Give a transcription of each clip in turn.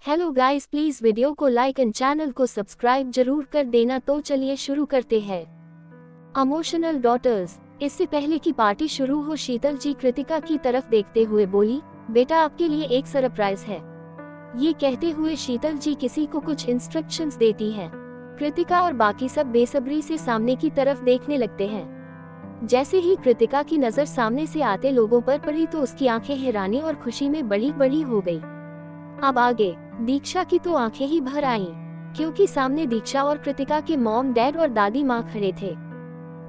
Hello guys, please video को like and channel को subscribe जरूर कर देना। तो चलिए शुरू करते हैं। Emotional daughters. इससे पहले कि पार्टी शुरू हो, शीतल जी कृतिका की तरफ देखते हुए बोली, बेटा आपके लिए एक सरप्राइज है। ये कहते हुए शीतल जी किसी को कुछ इंस्ट्रक्शंस देती हैं। कृतिका और बाकी सब बेसब्री से सामने की तरफ देखने लगते हैं। जैसे ही कृतिका की नजर सामने से आते लोगों पर पड़ी तो उसकी आंखें हैरानी और खुशी में बड़ी बड़ी हो गई। अब आगे दीक्षा की तो आंखें ही भर आईं, क्योंकि सामने दीक्षा और कृतिका के मॉम, डैड और दादी माँ खड़े थे।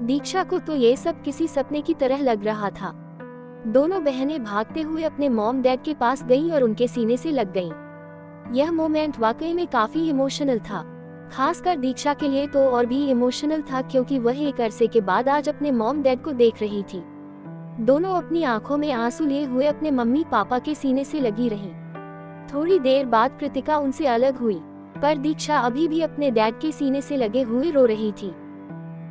दीक्षा को तो ये सब किसी सपने की तरह लग रहा था। दोनों बहनें भागते हुए अपने मॉम डैड के पास गईं और उनके सीने से लग गईं। यह मोमेंट वाकई में काफी इमोशनल था। खासकर दीक्षा के लिए तो और भी इमोशनल था, क्योंकि वह एक अरसे के बाद आज अपने मॉम डैड को देख रही थी। दोनों अपनी आंखों में आंसू लिए हुए अपने मम्मी पापा के सीने से लगी रहीं। थोड़ी देर बाद कृतिका उनसे अलग हुई, पर दीक्षा अभी भी अपने डैड के सीने से लगे हुए रो रही थी।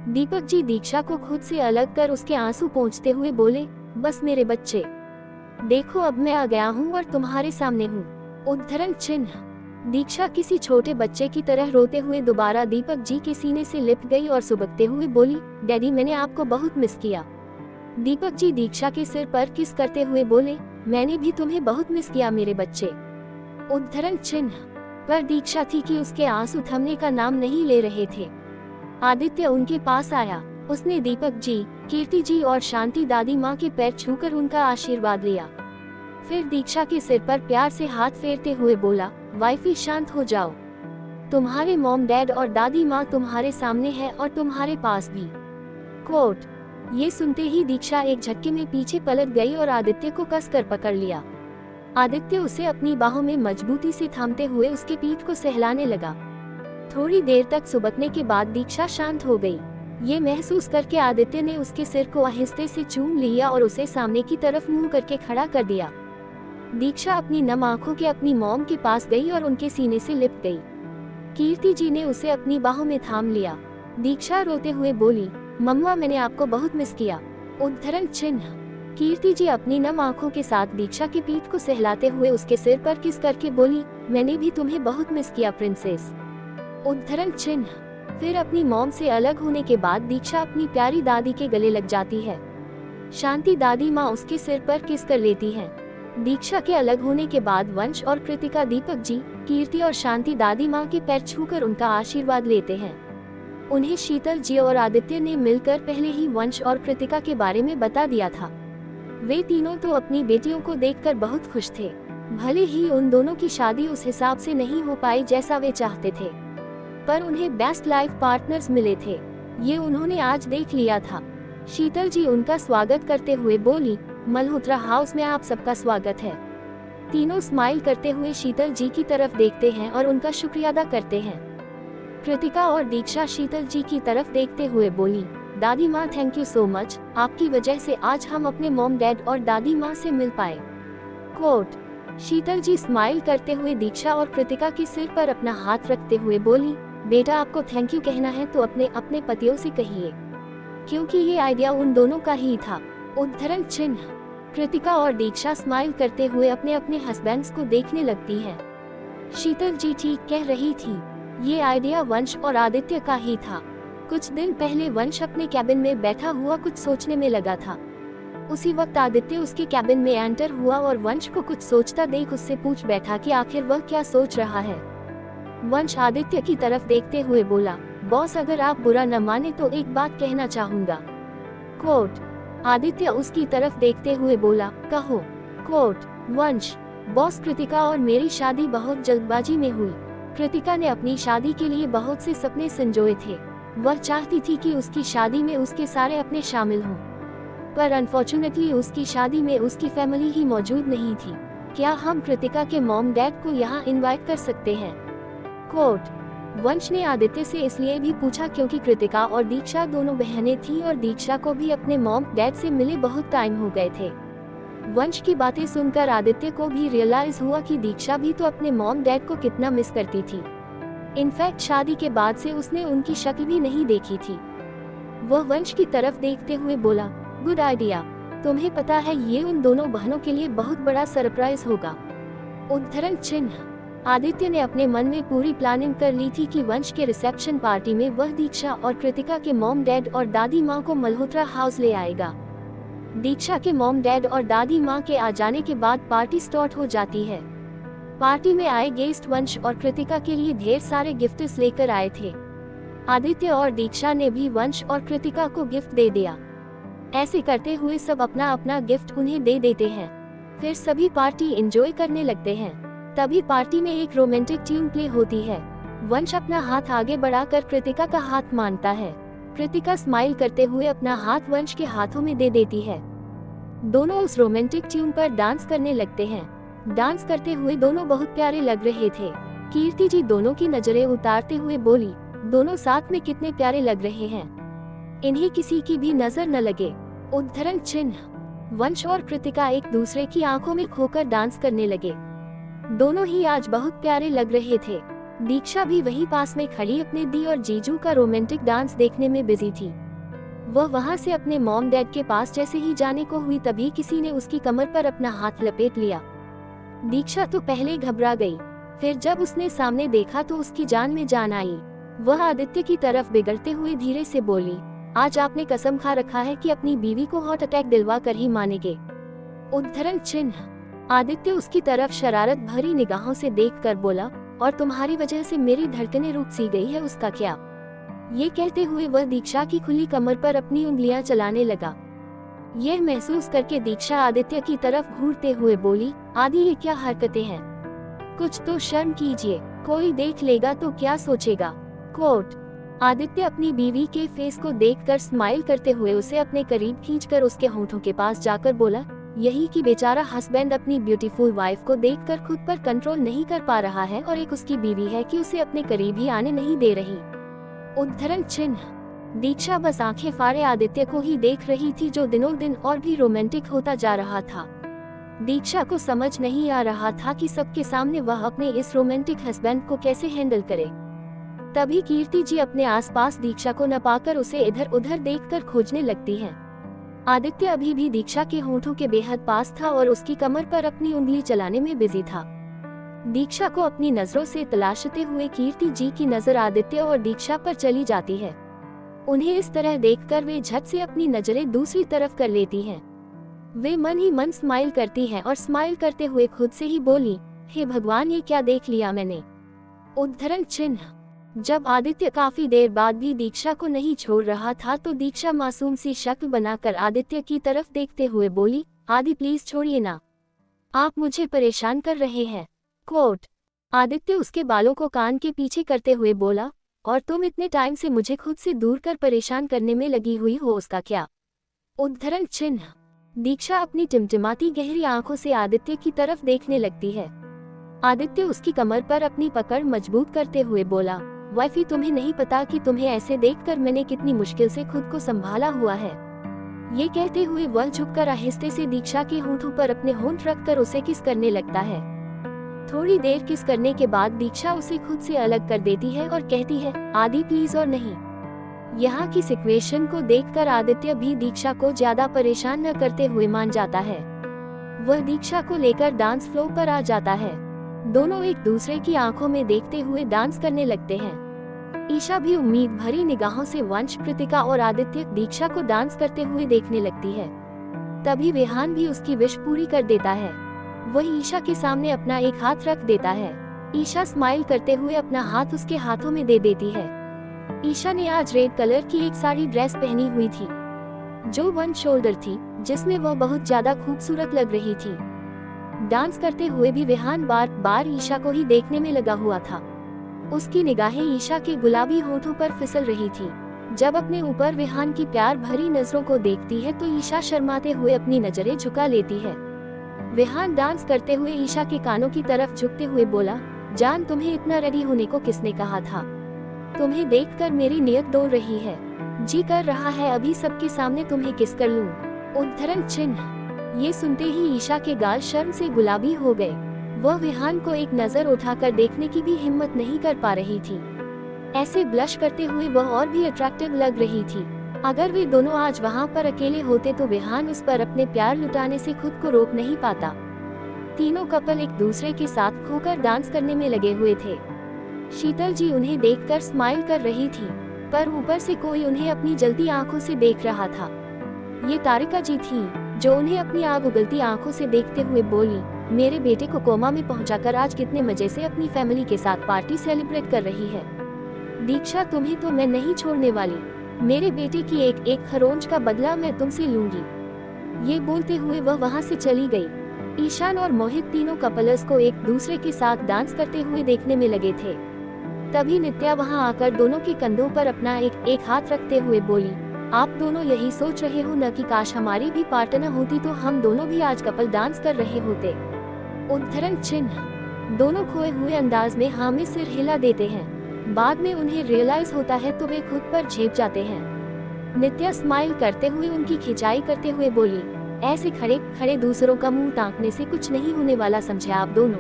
दीपक जी दीक्षा को खुद से अलग कर उसके आंसू पोंछते हुए बोले, बस मेरे बच्चे, देखो अब मैं आ गया हूँ और तुम्हारे सामने हूँ। उद्धरण चिन्ह। दीक्षा किसी छोटे बच्चे की तरह रोते हुए दोबारा दीपक जी के सीने से लिपट गई और सुबकते हुए बोली, डैडी मैंने आपको बहुत मिस किया। दीपक जी दीक्षा के सिर पर किस करते हुए बोले, मैंने भी तुम्हें बहुत मिस किया मेरे बच्चे। उद्धरण चिन्ह। पर दीक्षा थी कि उसके आंसू थमने का नाम नहीं ले रहे थे। आदित्य उनके पास आया। उसने दीपक जी, कीर्ति जी और शांति दादी माँ के पैर छूकर उनका आशीर्वाद लिया। फिर दीक्षा के सिर पर प्यार से हाथ फेरते हुए बोला, वाइफी शांत हो जाओ, तुम्हारे मॉम डैड और दादी माँ तुम्हारे सामने है और तुम्हारे पास भी। कोट। ये सुनते ही दीक्षा एक झटके में पीछे पलट गई और आदित्य को कसकर पकड़ लिया। आदित्य उसे अपनी बाहों में मजबूती से थामते हुए उसके पीठ को सहलाने लगा। थोड़ी देर तक सुबकने के बाद दीक्षा शांत हो गई। ये महसूस करके आदित्य ने उसके सिर को आहिस्ते से चूम लिया और उसे सामने की तरफ मुंह करके खड़ा कर दिया। दीक्षा अपनी नम आंखों के अपनी मॉम के पास गई और उनके सीने से लिपट गई। कीर्ति जी ने उसे अपनी बाहों में थाम लिया। दीक्षा रोते हुए बोली, मम्मा मैंने आपको बहुत मिस किया। उद्धरण चिन्ह। कीर्ति जी अपनी नम आंखों के साथ दीक्षा की पीठ को सहलाते हुए उसके सिर पर किस करके बोली, मैंने भी तुम्हें बहुत मिस किया प्रिंसेस। उद्धरण चिन्ह। फिर अपनी मॉम से अलग होने के बाद दीक्षा अपनी प्यारी दादी के गले लग जाती है। शांति दादी माँ उसके सिर पर किस कर लेती है। दीक्षा के अलग होने के बाद वंश और कृतिका दीपक जी, कीर्ति और शांति दादी माँ के पैर छूकर उनका आशीर्वाद लेते हैं। उन्हें शीतल जी और आदित्य ने मिलकर पहले ही वंश और कृतिका के बारे में बता दिया था। वे तीनों तो अपनी बेटियों को देखकर बहुत खुश थे। भले ही उन दोनों की शादी उस हिसाब से नहीं हो पाई जैसा वे चाहते थे, पर उन्हें बेस्ट लाइफ पार्टनर्स मिले थे। ये उन्होंने आज देख लिया था। शीतल जी उनका स्वागत करते हुए बोली, मल्होत्रा हाउस में आप सबका स्वागत है। तीनों स्माइल करते हुए शीतल जी की तरफ देखते हैं और उनका शुक्रिया अदा करते हैं। कृतिका और दीक्षा शीतल जी की तरफ देखते हुए बोली, दादी माँ थैंक यू सो मच, आपकी वजह से आज हम अपने मॉम डैड और दादी माँ से मिल पाए। कोट। शीतल जी स्माइल करते हुए दीक्षा और कृतिका के सिर पर अपना हाथ रखते हुए बोली, बेटा आपको थैंक यू कहना है तो अपने अपने पतियों से कहिए, क्योंकि ये आइडिया उन दोनों का ही था। उद्धरण चिन्ह। कृतिका और दीक्षा स्माइल करते हुए अपने अपने हस्बैंड्स को देखने लगती है। शीतल जी ठीक कह रही थी, ये आइडिया वंश और आदित्य का ही था। कुछ दिन पहले वंश अपने कैबिन में बैठा हुआ कुछ सोचने में लगा था। उसी वक्त आदित्य उसके कैबिन में एंटर हुआ और वंश को कुछ सोचता देख उससे पूछ बैठा कि आखिर वह क्या सोच रहा है। वंश आदित्य की तरफ देखते हुए बोला, बॉस अगर आप बुरा न माने तो एक बात कहना चाहूंगा। कोट। आदित्य उसकी तरफ देखते हुए बोला, कहो। कोट। वंश, बॉस कृतिका और मेरी शादी बहुत जल्दबाजी में हुई। कृतिका ने अपनी शादी के लिए बहुत से सपने संजोए थे। वह चाहती थी कि उसकी शादी में उसके सारे अपने शामिल हों, पर अनफॉर्चुनेटली उसकी शादी में उसकी फैमिली ही मौजूद नहीं थी। क्या हम कृतिका के मॉम डैड को यहाँ इनवाइट कर सकते हैं? कोट। वंश ने आदित्य से इसलिए भी पूछा क्योंकि कृतिका और दीक्षा दोनों बहनें थीं और दीक्षा को भी अपने मॉम डैड से मिले बहुत टाइम हो गए थे। वंश की बातें सुनकर आदित्य को भी रियलाइज हुआ कि दीक्षा भी तो अपने मॉम डैड को कितना मिस करती थी। इनफैक्ट शादी के बाद से उसने उनकी शक्ल भी नहीं देखी थी। वह वंश की तरफ देखते हुए बोला, गुड आइडिया, तुम्हें पता है ये उन दोनों बहनों के लिए बहुत बड़ा सरप्राइज होगा। उद्धरण चिन्ह। आदित्य ने अपने मन में पूरी प्लानिंग कर ली थी कि वंश के रिसेप्शन पार्टी में वह दीक्षा और कृतिका के मॉम डैड और दादी माँ को मल्होत्रा हाउस ले आएगा। दीक्षा के मॉम डैड और दादी माँ के आ जाने के बाद पार्टी स्टार्ट हो जाती है। पार्टी में आए गेस्ट वंश और कृतिका के लिए ढेर सारे गिफ्ट्स लेकर आए थे। आदित्य और दीक्षा ने भी वंश और कृतिका को गिफ्ट दे दिया। ऐसे करते हुए सब अपना अपना गिफ्ट उन्हें दे देते हैं। फिर सभी पार्टी एंजॉय करने लगते हैं। तभी पार्टी में एक रोमांटिक ट्यून प्ले होती है। वंश अपना हाथ आगे बढ़ाकर कृतिका का हाथ मानता है। कृतिका स्माइल करते हुए अपना हाथ वंश के हाथों में दे देती है। दोनों उस रोमांटिक ट्यून पर डांस करने लगते हैं। डांस करते हुए दोनों बहुत प्यारे लग रहे थे। कीर्ति जी दोनों की नजरें उतारते हुए बोली, दोनों साथ में कितने प्यारे लग रहे हैं, इन्हें किसी की भी नजर न लगे। उद्धरण चिन्ह। वंश और कृतिका एक दूसरे की आंखों में खोकर डांस करने लगे। दोनों ही आज बहुत प्यारे लग रहे थे। दीक्षा भी वहीं पास में खड़ी अपने दी और जीजू का रोमांटिक डांस देखने में बिजी थी। वह वहां से अपने मॉम डैड के पास जैसे ही जाने को हुई तभी किसी ने उसकी कमर पर अपना हाथ लपेट लिया। दीक्षा तो पहले घबरा गई, फिर जब उसने सामने देखा तो उसकी जान में जान आई। वह आदित्य की तरफ बिगड़ते हुए धीरे से बोली, आज आपने कसम खा रखा है कि अपनी बीवी को हार्ट अटैक दिलवा कर ही मानेंगे। उद्धरण चिन्ह। आदित्य उसकी तरफ शरारत भरी निगाहों से देखकर बोला, और तुम्हारी वजह से मेरी धड़कनें रुक सी गई है, उसका क्या? ये कहते हुए वह दीक्षा की खुली कमर पर अपनी उंगलियां चलाने लगा। यह महसूस करके दीक्षा आदित्य की तरफ घूरते हुए बोली, आदि ये क्या हरकतें हैं? कुछ तो शर्म कीजिए, कोई देख लेगा तो क्या सोचेगा। कोट। आदित्य अपनी बीवी के फेस को देखकर स्माइल करते हुए उसे अपने करीब खींचकर उसके होठों के पास जाकर बोला, यही कि बेचारा हस्बैंड अपनी ब्यूटीफुल वाइफ को देखकर खुद पर कंट्रोल नहीं कर पा रहा है और एक उसकी बीवी है कि उसे अपने करीब ही आने नहीं दे रही। उद्धरण चिन्ह। दीक्षा बस आंखें फाड़े आदित्य को ही देख रही थी जो दिनों दिन और भी रोमांटिक होता जा रहा था। दीक्षा को समझ नहीं आ रहा था कि सबके सामने वह अपने इस रोमांटिक हस्बैंड को कैसे हैंडल करे। तभी कीर्ति जी अपने आसपास दीक्षा को न पाकर उसे इधर उधर देखकर खोजने लगती हैं। आदित्य अभी भी दीक्षा के होठों के बेहद पास था और उसकी कमर पर अपनी उंगली चलाने में बिजी था। दीक्षा को अपनी नजरों से तलाशते हुए कीर्ति जी की नजर आदित्य और दीक्षा पर चली जाती है। उन्हें इस तरह देखकर वे झट से अपनी नजरें दूसरी तरफ कर लेती हैं। वे मन ही मन स्माइल करती हैं और स्माइल करते हुए खुद से ही बोली, हे भगवान, ये क्या देख लिया मैंने। उद्धरण चिन्ह। जब आदित्य काफी देर बाद भी दीक्षा को नहीं छोड़ रहा था तो दीक्षा मासूम सी शक्ल बनाकर आदित्य की तरफ देखते हुए बोली, आदि प्लीज छोड़िए ना, आप मुझे परेशान कर रहे हैं। कोट। आदित्य उसके बालों को कान के पीछे करते हुए बोला, और तुम इतने टाइम से मुझे खुद से दूर कर परेशान करने में लगी हुई हो, उसका क्या? उद्धरण चिन्ह। दीक्षा अपनी टिमटिमाती गहरी आंखों से आदित्य की तरफ देखने लगती है। आदित्य उसकी कमर पर अपनी पकड़ मजबूत करते हुए बोला, वाइफी, तुम्हें नहीं पता कि तुम्हें ऐसे देखकर मैंने कितनी मुश्किल से खुद को संभाला हुआ है। ये कहते हुए वह झुककर आहिस्ते से दीक्षा के होठों पर अपने होंठ रखकर उसे किस करने लगता है। थोड़ी देर किस करने के बाद दीक्षा उसे खुद से अलग कर देती है और कहती है, आदि प्लीज और नहीं। यहाँ की सिचुएशन को देखकर आदित्य भी दीक्षा को ज्यादा परेशान न करते हुए मान जाता है। वह दीक्षा को लेकर डांस फ्लोर पर आ जाता है। दोनों एक दूसरे की आंखों में देखते हुए डांस करने लगते हैं। ईशा भी उम्मीद भरी निगाहों से वंश, कृतिका और आदित्य, दीक्षा को डांस करते हुए देखने लगती है। तभी विहान भी उसकी विश पूरी कर देता है। वह ईशा के सामने अपना एक हाथ रख देता है। ईशा स्माइल करते हुए अपना हाथ उसके हाथों में दे देती है। ईशा ने आज रेड कलर की एक साड़ी ड्रेस पहनी हुई थी जो वन शोल्डर थी, जिसमें वह बहुत ज्यादा खूबसूरत लग रही थी। डांस करते हुए भी विहान बार बार ईशा को ही देखने में लगा हुआ था। उसकी निगाहें ईशा के गुलाबी होठों पर फिसल रही थी। जब अपने ऊपर विहान की प्यार भरी नजरों को देखती है तो ईशा शर्माते हुए अपनी नजरें झुका लेती है। विहान डांस करते हुए ईशा के कानों की तरफ झुकते हुए बोला, जान, तुम्हें इतना रेडी होने को किसने कहा था? तुम्हें देखकर मेरी नियत डोल रही है, जी कर रहा है अभी सबके सामने तुम्हें किस कर लूं। उद्धरण चिन्ह। ये सुनते ही ईशा के गाल शर्म से गुलाबी हो गए। वह विहान को एक नजर उठाकर देखने की भी हिम्मत नहीं कर पा रही थी। ऐसे ब्लश करते हुए वह और भी अट्रैक्टिव लग रही थी। अगर वे दोनों आज वहां पर अकेले होते तो विहान उस पर अपने प्यार लुटाने से खुद को रोक नहीं पाता। तीनों कपल एक दूसरे के साथ खोकर डांस करने में लगे हुए थे। शीतल जी उन्हें देखकर स्माइल कर रही थी, पर ऊपर से कोई उन्हें अपनी जलती आंखों से देख रहा था। ये तारिका जी थी, जो उन्हें अपनी आग उगलती आंखों से देखते हुए बोली, मेरे बेटे को कोमा में पहुंचाकर आज कितने मजे से अपनी फैमिली के साथ पार्टी सेलिब्रेट कर रही है। दीक्षा, तुम्हें तो मैं नहीं छोड़ने वाली। मेरे बेटे की एक एक खरोंच का बदला मैं तुमसे लूंगी। ये बोलते हुए वह वहां से चली गई। ईशान और मोहित तीनों कपल्स को एक दूसरे के साथ डांस करते हुए देखने में लगे थे। तभी नित्या वहां आकर दोनों के कंधों पर अपना एक हाथ रखते हुए बोली, आप दोनों यही सोच रहे हो न कि काश हमारी भी पार्टनर होती तो हम दोनों भी आज कपल डांस कर रहे होते। उद्धरण चिन्ह। दोनों खोए हुए अंदाज में हाँ में सिर हिला देते हैं। बाद में उन्हें रियलाइज होता है तो वे खुद पर झेप जाते हैं। नित्या स्माइल करते हुए उनकी खिंचाई करते हुए बोली, ऐसे खड़े खड़े दूसरों का मुंह ताकने से कुछ नहीं होने वाला, समझे आप दोनों।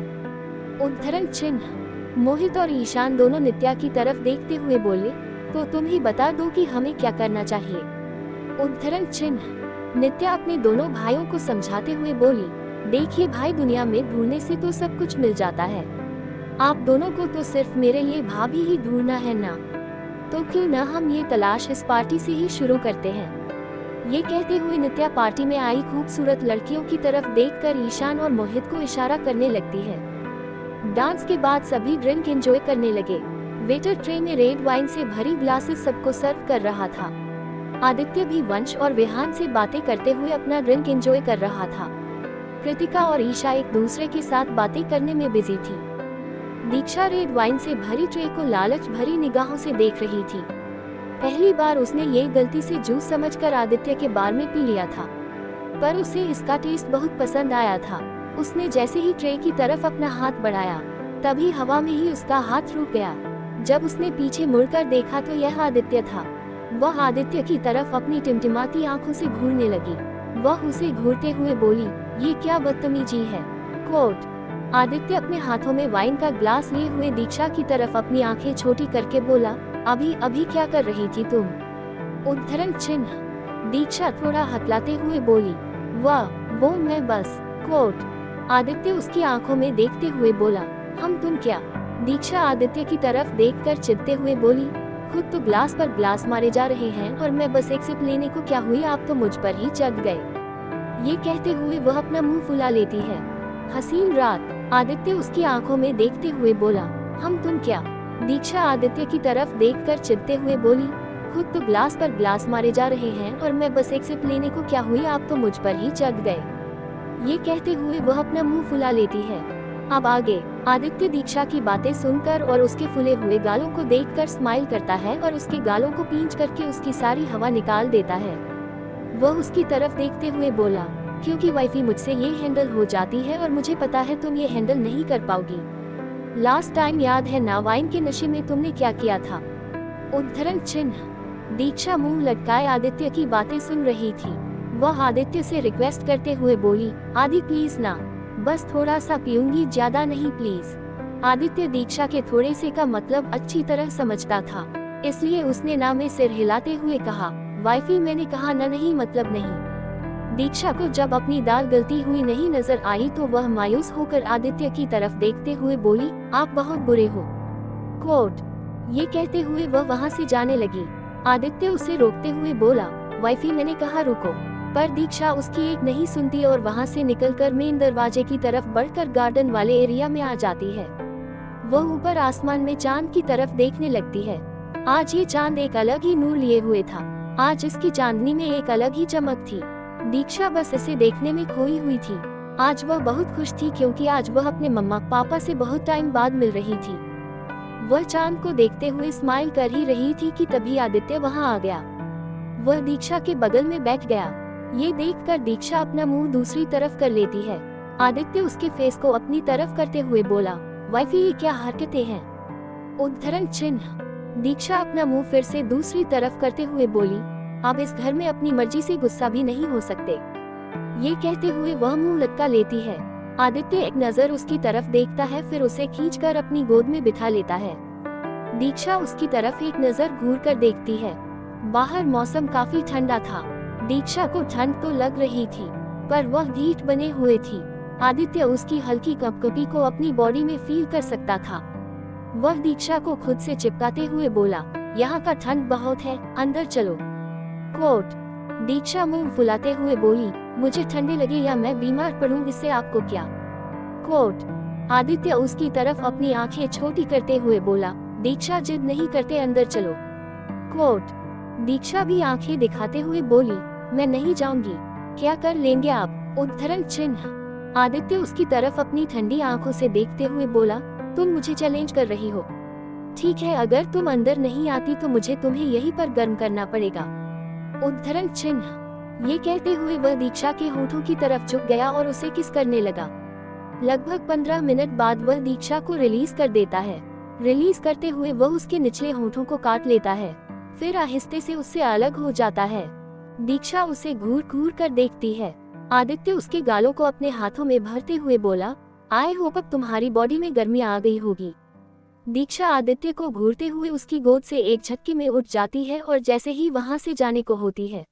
उद्धरण चिन्ह। मोहित और ईशान दोनों नित्या की तरफ देखते हुए बोले, तो तुम ही बता दो कि हमें क्या करना चाहिए। उद्धरण चिन्ह। नित्या अपने दोनों भाइयों को समझाते हुए बोली, देखिए भाई, दुनिया में ढूंढने से तो सब कुछ मिल जाता है। आप दोनों को तो सिर्फ मेरे लिए भाभी ही ढूंढना है ना, तो क्यों न हम ये तलाश इस पार्टी से ही शुरू करते हैं। ये कहते हुए नित्या पार्टी में आई खूबसूरत लड़कियों की तरफ देखकर ईशान और मोहित को इशारा करने लगती है। डांस के बाद सभी ड्रिंक एंजॉय करने लगे। वेटर ट्रे में रेड वाइन से भरी ग्लासेस सबको सर्व कर रहा था। आदित्य भी वंश और विहान से बातें करते हुए अपना ड्रिंक एंजॉय कर रहा था। कृतिका और ईशा एक दूसरे के साथ बातें करने में बिजी थी। दीक्षा रेड वाइन से भरी ट्रे को लालच भरी निगाहों से देख रही थी। पहली बार उसने ये गलती से जूस समझकर आदित्य के बार में पी लिया था, पर उसे इसका टेस्ट बहुत पसंद आया था। उसने जैसे ही ट्रे की तरफ अपना हाथ बढ़ाया, तभी हवा में ही उसका हाथ रुक गया। जब उसने पीछे मुड़कर देखा तो यह आदित्य था। वह आदित्य की तरफ अपनी टिमटिमाती आंखों से घूरने लगी। वह उसे घूरते हुए बोली, ये क्या बदतमीजी है। कोट। आदित्य अपने हाथों में वाइन का ग्लास लिए हुए दीक्षा की तरफ अपनी आंखें छोटी करके बोला, अभी अभी क्या कर रही थी तुम। उद्धरण चिन्ह। दीक्षा थोड़ा हकलाते हुए बोली, वाह वो मैं बस। कोट। आदित्य उसकी आंखों में देखते हुए बोला, हम तुम क्या। दीक्षा आदित्य की तरफ देखकर चिढ़ते हुए बोली, खुद तो ग्लास पर ग्लास मारे जा रहे हैं और मैं बस एक सिप लेने को क्या हुई, आप तो मुझ पर ही चढ़ गए। ये कहते हुए वह अपना मुंह फुला लेती है। हसीन रात। आदित्य उसकी आंखों में देखते हुए बोला, हम तुम क्या। दीक्षा आदित्य की तरफ देखकर चिढ़ते हुए बोली, खुद तो ग्लास पर ग्लास मारे जा रहे हैं और मैं बस एक सिप लेने को क्या हुई, आप तो मुझ पर ही चढ़ गए। ये कहते हुए वह अपना मुंह फुला लेती है। अब आगे। आदित्य दीक्षा की बातें सुनकर और उसके फुले हुए गालों को देखकर स्माइल करता है और उसके गालों को पींच करके उसकी सारी हवा निकाल देता है। वह उसकी तरफ देखते हुए बोला, क्योंकि वाइफी मुझसे ये हैंडल हो जाती है और मुझे पता है तुम ये हैंडल नहीं कर पाओगी। लास्ट टाइम याद है ना, वाइन के नशे में तुमने क्या किया था। उद्धरण चिन्ह। दीक्षा मुंह लटकाए आदित्य की बातें सुन रही थी। वह आदित्य से रिक्वेस्ट करते हुए बोली, आदि प्लीज ना, बस थोड़ा सा पीऊंगी, ज्यादा नहीं प्लीज। आदित्य दीक्षा के थोड़े से का मतलब अच्छी तरह समझता था, इसलिए उसने ना में सिर हिलाते हुए कहा, वाइफी मैंने कहा ना, नहीं मतलब नहीं। दीक्षा को जब अपनी दाल गलती हुई नहीं नजर आई तो वह मायूस होकर आदित्य की तरफ देखते हुए बोली, आप बहुत बुरे हो। कोट। ये कहते हुए वह वहां से जाने लगी। आदित्य उसे रोकते हुए बोला, वाइफी मैंने कहा रुको, पर दीक्षा उसकी एक नहीं सुनती और वहां से निकलकर मेन दरवाजे की तरफ बढ़कर गार्डन वाले एरिया में आ जाती है। वह ऊपर आसमान में चांद की तरफ देखने लगती है। आज ये चांद एक अलग ही नूर लिए हुए था। आज इसकी चांदनी में एक अलग ही चमक थी। दीक्षा बस इसे देखने में खोई हुई थी। आज वह बहुत खुश थी क्योंकि आज वह अपने मम्मा पापा से बहुत टाइम बाद मिल रही थी। वह चांद को देखते हुए स्माइल कर ही रही थी कि तभी आदित्य वहां आ गया। वह दीक्षा के बगल में बैठ गया। ये देखकर दीक्षा अपना मुंह दूसरी तरफ कर लेती है। आदित्य उसके फेस को अपनी तरफ करते हुए बोला, वाइफी ये क्या हरकतें हैं। उद्धरण चिन्ह। दीक्षा अपना मुंह फिर से दूसरी तरफ करते हुए बोली, अब इस घर में अपनी मर्जी से गुस्सा भी नहीं हो सकते। ये कहते हुए वह मुंह लटका लेती है। आदित्य एक नजर उसकी तरफ देखता है, फिर उसे खींचकर अपनी गोद में बिठा लेता है। दीक्षा उसकी तरफ एक नजर घूर कर देखती है। बाहर मौसम काफी ठंडा था। दीक्षा को ठंड तो लग रही थी, पर वह ढीठ बने हुए थी। आदित्य उसकी हल्की कपकपी को अपनी बॉडी में फील कर सकता था। वह दीक्षा को खुद से चिपकाते हुए बोला, यहाँ का ठंड बहुत है, अंदर चलो। कोट। दीक्षा मुंह फुलाते हुए बोली, मुझे ठंडी लगे या मैं बीमार पड़ूं, इससे आपको क्या। कोट। आदित्य उसकी तरफ अपनी आंखें छोटी करते हुए बोला, दीक्षा जिद नहीं करते, अंदर चलो। कोट। दीक्षा भी आंखें दिखाते हुए बोली, मैं नहीं जाऊंगी। क्या कर लेंगे आप? उद्धरण चिन्ह। आदित्य उसकी तरफ अपनी ठंडी आंखों से देखते हुए बोला, तुम मुझे चैलेंज कर रही हो। ठीक है, अगर तुम अंदर नहीं आती तो मुझे तुम्हें यहीं पर गर्म करना पड़ेगा। उद्धरण चिन्ह। ये कहते हुए वह दीक्षा के होठों की तरफ झुक गया और उसे किस करने लगा। लगभग 15 मिनट बाद वह दीक्षा को रिलीज कर देता है। रिलीज करते हुए वह उसके निचले होठों को काट लेता है, फिर आहिस्ते से उससे अलग हो जाता है। दीक्षा उसे घूर घूर कर देखती है। आदित्य उसके गालों को अपने हाथों में भरते हुए बोला, आई होप अब तुम्हारी बॉडी में गर्मी आ गई होगी। दीक्षा आदित्य को घूरते हुए उसकी गोद से एक झटके में उठ जाती है और जैसे ही वहां से जाने को होती है,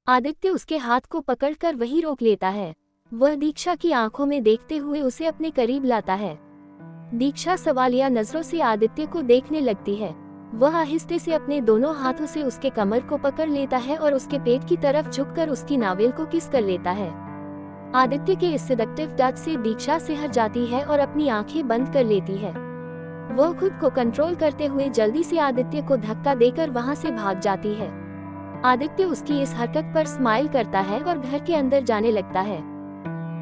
आदित्य उसके हाथ को पकड़कर वहीं रोक लेता है। वह दीक्षा की आंखों में देखते हुए उसे अपने करीब लाता है। दीक्षा सवालिया नजरों से आदित्य को देखने लगती है। वह आहिस्ते से अपने दोनों हाथों से उसके कमर को पकड़ लेता है और उसके पेट की तरफ झुककर उसकी नावेल को किस कर लेता है। आदित्य के इस सेडक्टिव टच से दीक्षा सिहर जाती है और अपनी आंखें बंद कर लेती है। वह खुद को कंट्रोल करते हुए जल्दी से आदित्य को धक्का देकर वहां से भाग जाती है। आदित्य उसकी इस हरकत पर स्माइल करता है और घर के अंदर जाने लगता है।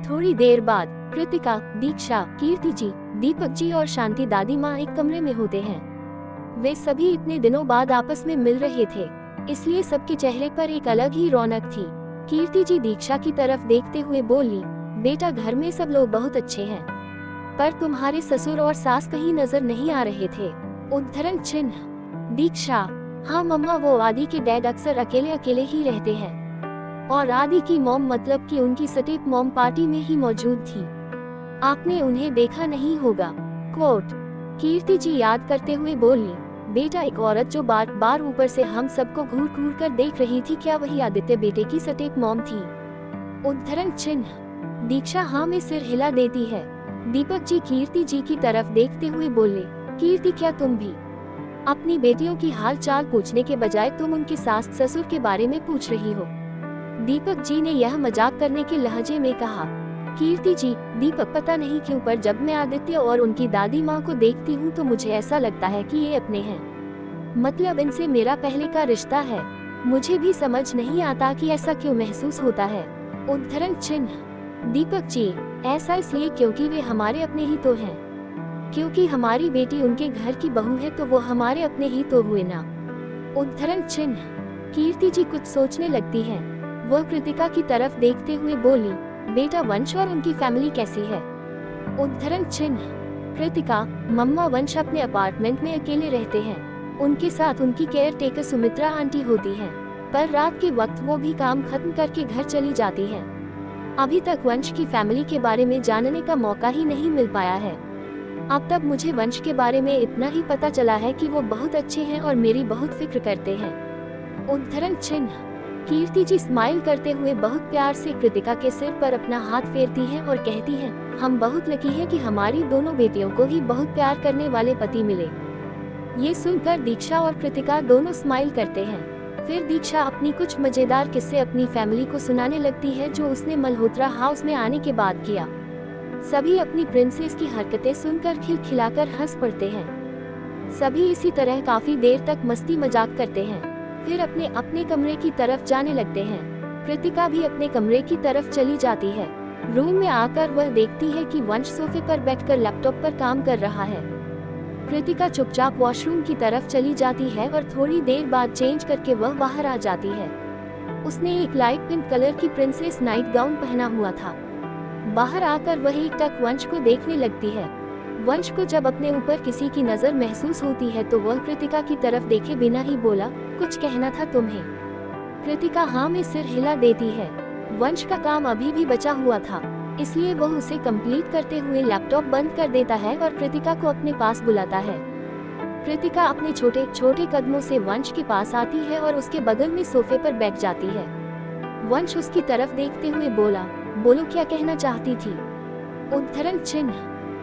थोड़ी देर बाद कृतिका, दीक्षा, कीर्ति जी, दीपक जी और शांति दादी माँ एक कमरे में होते हैं। वे सभी इतने दिनों बाद आपस में मिल रहे थे, इसलिए सबके चेहरे पर एक अलग ही रौनक थी। कीर्ति जी दीक्षा की तरफ देखते हुए बोली, बेटा घर में सब लोग बहुत अच्छे हैं, पर तुम्हारे ससुर और सास कहीं नजर नहीं आ रहे थे। उद्धरण चिन्ह। दीक्षा, हाँ मम्मा, वो आदि के डैड अक्सर अकेले अकेले ही रहते हैं और आदि की मॉम मतलब कि उनकी स्टेप मॉम पार्टी में ही मौजूद थी, आपने उन्हें देखा नहीं होगा। कोट। कीर्ति जी याद करते हुए बोली, बेटा एक औरत जो बार बार ऊपर से हम सबको घूर घूर कर देख रही थी, क्या वही आदित्य बेटे की स्टेप मॉम थी? उद्धरण चिन्ह। दीक्षा हाँ में सिर हिला देती है। दीपक जी कीर्ति जी की तरफ देखते हुए बोले, कीर्ति क्या तुम भी अपनी बेटियों की हाल चाल पूछने के बजाय तुम उनके सास ससुर के बारे में पूछ रही हो? दीपक जी ने यह मजाक करने के लहजे में कहा। कीर्ति जी, दीपक पता नहीं क्यों पर जब मैं आदित्य और उनकी दादी माँ को देखती हूँ तो मुझे ऐसा लगता है कि ये अपने हैं, मतलब इनसे मेरा पहले का रिश्ता है। मुझे भी समझ नहीं आता कि ऐसा क्यों महसूस होता है। उद्धरण चिन्ह। दीपक जी, ऐसा इसलिए क्योंकि वे हमारे अपने ही तो हैं, क्योंकि हमारी बेटी उनके घर की बहू है तो वो हमारे अपने ही तो हुए ना। उद्धरण चिन्ह। कीर्ति जी कुछ सोचने लगती हैं। वह कृतिका की तरफ देखते हुए बोली, बेटा वंश और उनकी फैमिली कैसी है? उद्धरण चिन्ह। कृतिका, मम्मा वंश अपने अपार्टमेंट में अकेले रहते हैं, उनके साथ उनकी केयर टेकर सुमित्रा आंटी होती हैं, पर रात के वक्त वो भी काम खत्म करके घर चली जाती हैं। अभी तक वंश की फैमिली के बारे में जानने का मौका ही नहीं मिल पाया है। अब तक मुझे वंश के बारे में इतना ही पता चला है कि वो बहुत अच्छे हैं और मेरी बहुत फिक्र करते हैं। उद्धरण चिन्ह। कीर्ति जी स्माइल करते हुए बहुत प्यार से कृतिका के सिर पर अपना हाथ फेरती हैं और कहती हैं, हम बहुत लकी हैं कि हमारी दोनों बेटियों को ही बहुत प्यार करने वाले पति मिले। ये सुनकर दीक्षा और कृतिका दोनों स्माइल करते हैं। फिर दीक्षा अपनी कुछ मजेदार किस्से अपनी फैमिली को सुनाने लगती है जो उसने मल्होत्रा हाउस में आने के बाद किया। सभी अपनी प्रिंसेस की हरकतें सुनकर खिलखिलाकर हंस पड़ते हैं। सभी इसी तरह काफी देर तक मस्ती मजाक करते हैं, फिर अपने अपने कमरे की तरफ जाने लगते हैं। कृतिका भी अपने कमरे की तरफ चली जाती है। रूम में आकर वह देखती है कि वंश सोफे पर बैठकर लैपटॉप पर काम कर रहा है। कृतिका चुपचाप वॉशरूम की तरफ चली जाती है और थोड़ी देर बाद चेंज करके वह बाहर आ जाती है। उसने एक लाइट पिंक कलर की प्रिंसेस नाइट गाउन पहना हुआ था। बाहर आकर वह एकटक वंश को देखने लगती है। वंश को जब अपने ऊपर किसी की नजर महसूस होती है तो वह कृतिका की तरफ देखे बिना ही बोला, कुछ कहना था तुम्हें? कृतिका हाँ में सिर हिला देती है। वंश का काम अभी भी बचा हुआ था, इसलिए वह उसे कंप्लीट करते हुए लैपटॉप बंद कर देता है और कृतिका को अपने पास बुलाता है। कृतिका अपने छोटे छोटे कदमों से वंश के पास आती है और उसके बगल में सोफे पर बैठ जाती है। वंश उसकी तरफ देखते हुए बोला, बोलो क्या कहना चाहती थी? उद्धरण चिन्ह।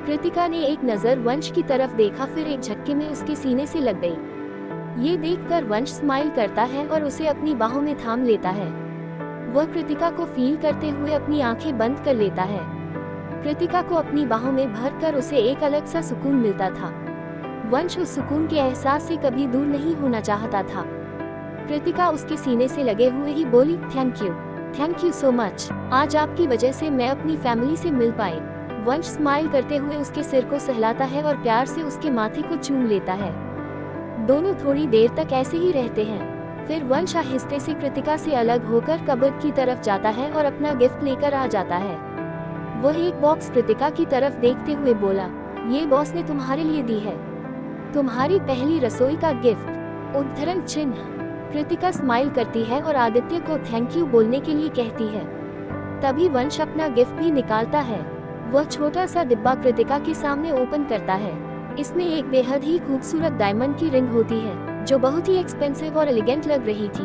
कृतिका ने एक नजर वंश की तरफ देखा, फिर एक झटके में उसके सीने से लग गई। ये देखकर वंश स्माइल करता है और उसे अपनी बाहों में थाम लेता है। वह कृतिका को फील करते हुए अपनी आंखें बंद कर लेता है। कृतिका को अपनी बाहों में भरकर उसे एक अलग सा सुकून मिलता था। वंश उस सुकून के एहसास से कभी दूर नहीं होना चाहता था। कृतिका उसके सीने से लगे हुए ही बोली, थैंक यू सो मच। आज आपकी वजह से मैं अपनी फैमिली से मिल पाई। वंश स्माइल करते हुए उसके सिर को सहलाता है और प्यार से उसके माथे को चूम लेता है। दोनों थोड़ी देर तक ऐसे ही रहते हैं। फिर वंश आहिस्ते से कृतिका से अलग होकर कबर्ड की तरफ जाता है और अपना गिफ्ट लेकर आ जाता है। वह एक बॉक्स कृतिका की तरफ देखते हुए बोला, ये बॉस ने तुम्हारे लिए दी है, तुम्हारी पहली रसोई का गिफ्ट। उद्धरण चिन्ह। कृतिका स्माइल करती है और आदित्य को थैंक यू बोलने के लिए कहती है। तभी वंश अपना गिफ्ट भी निकालता है। वह छोटा सा डिब्बा कृतिका के सामने ओपन करता है। इसमें एक बेहद ही खूबसूरत डायमंड की रिंग होती है, जो बहुत ही एक्सपेंसिव और एलिगेंट लग रही थी।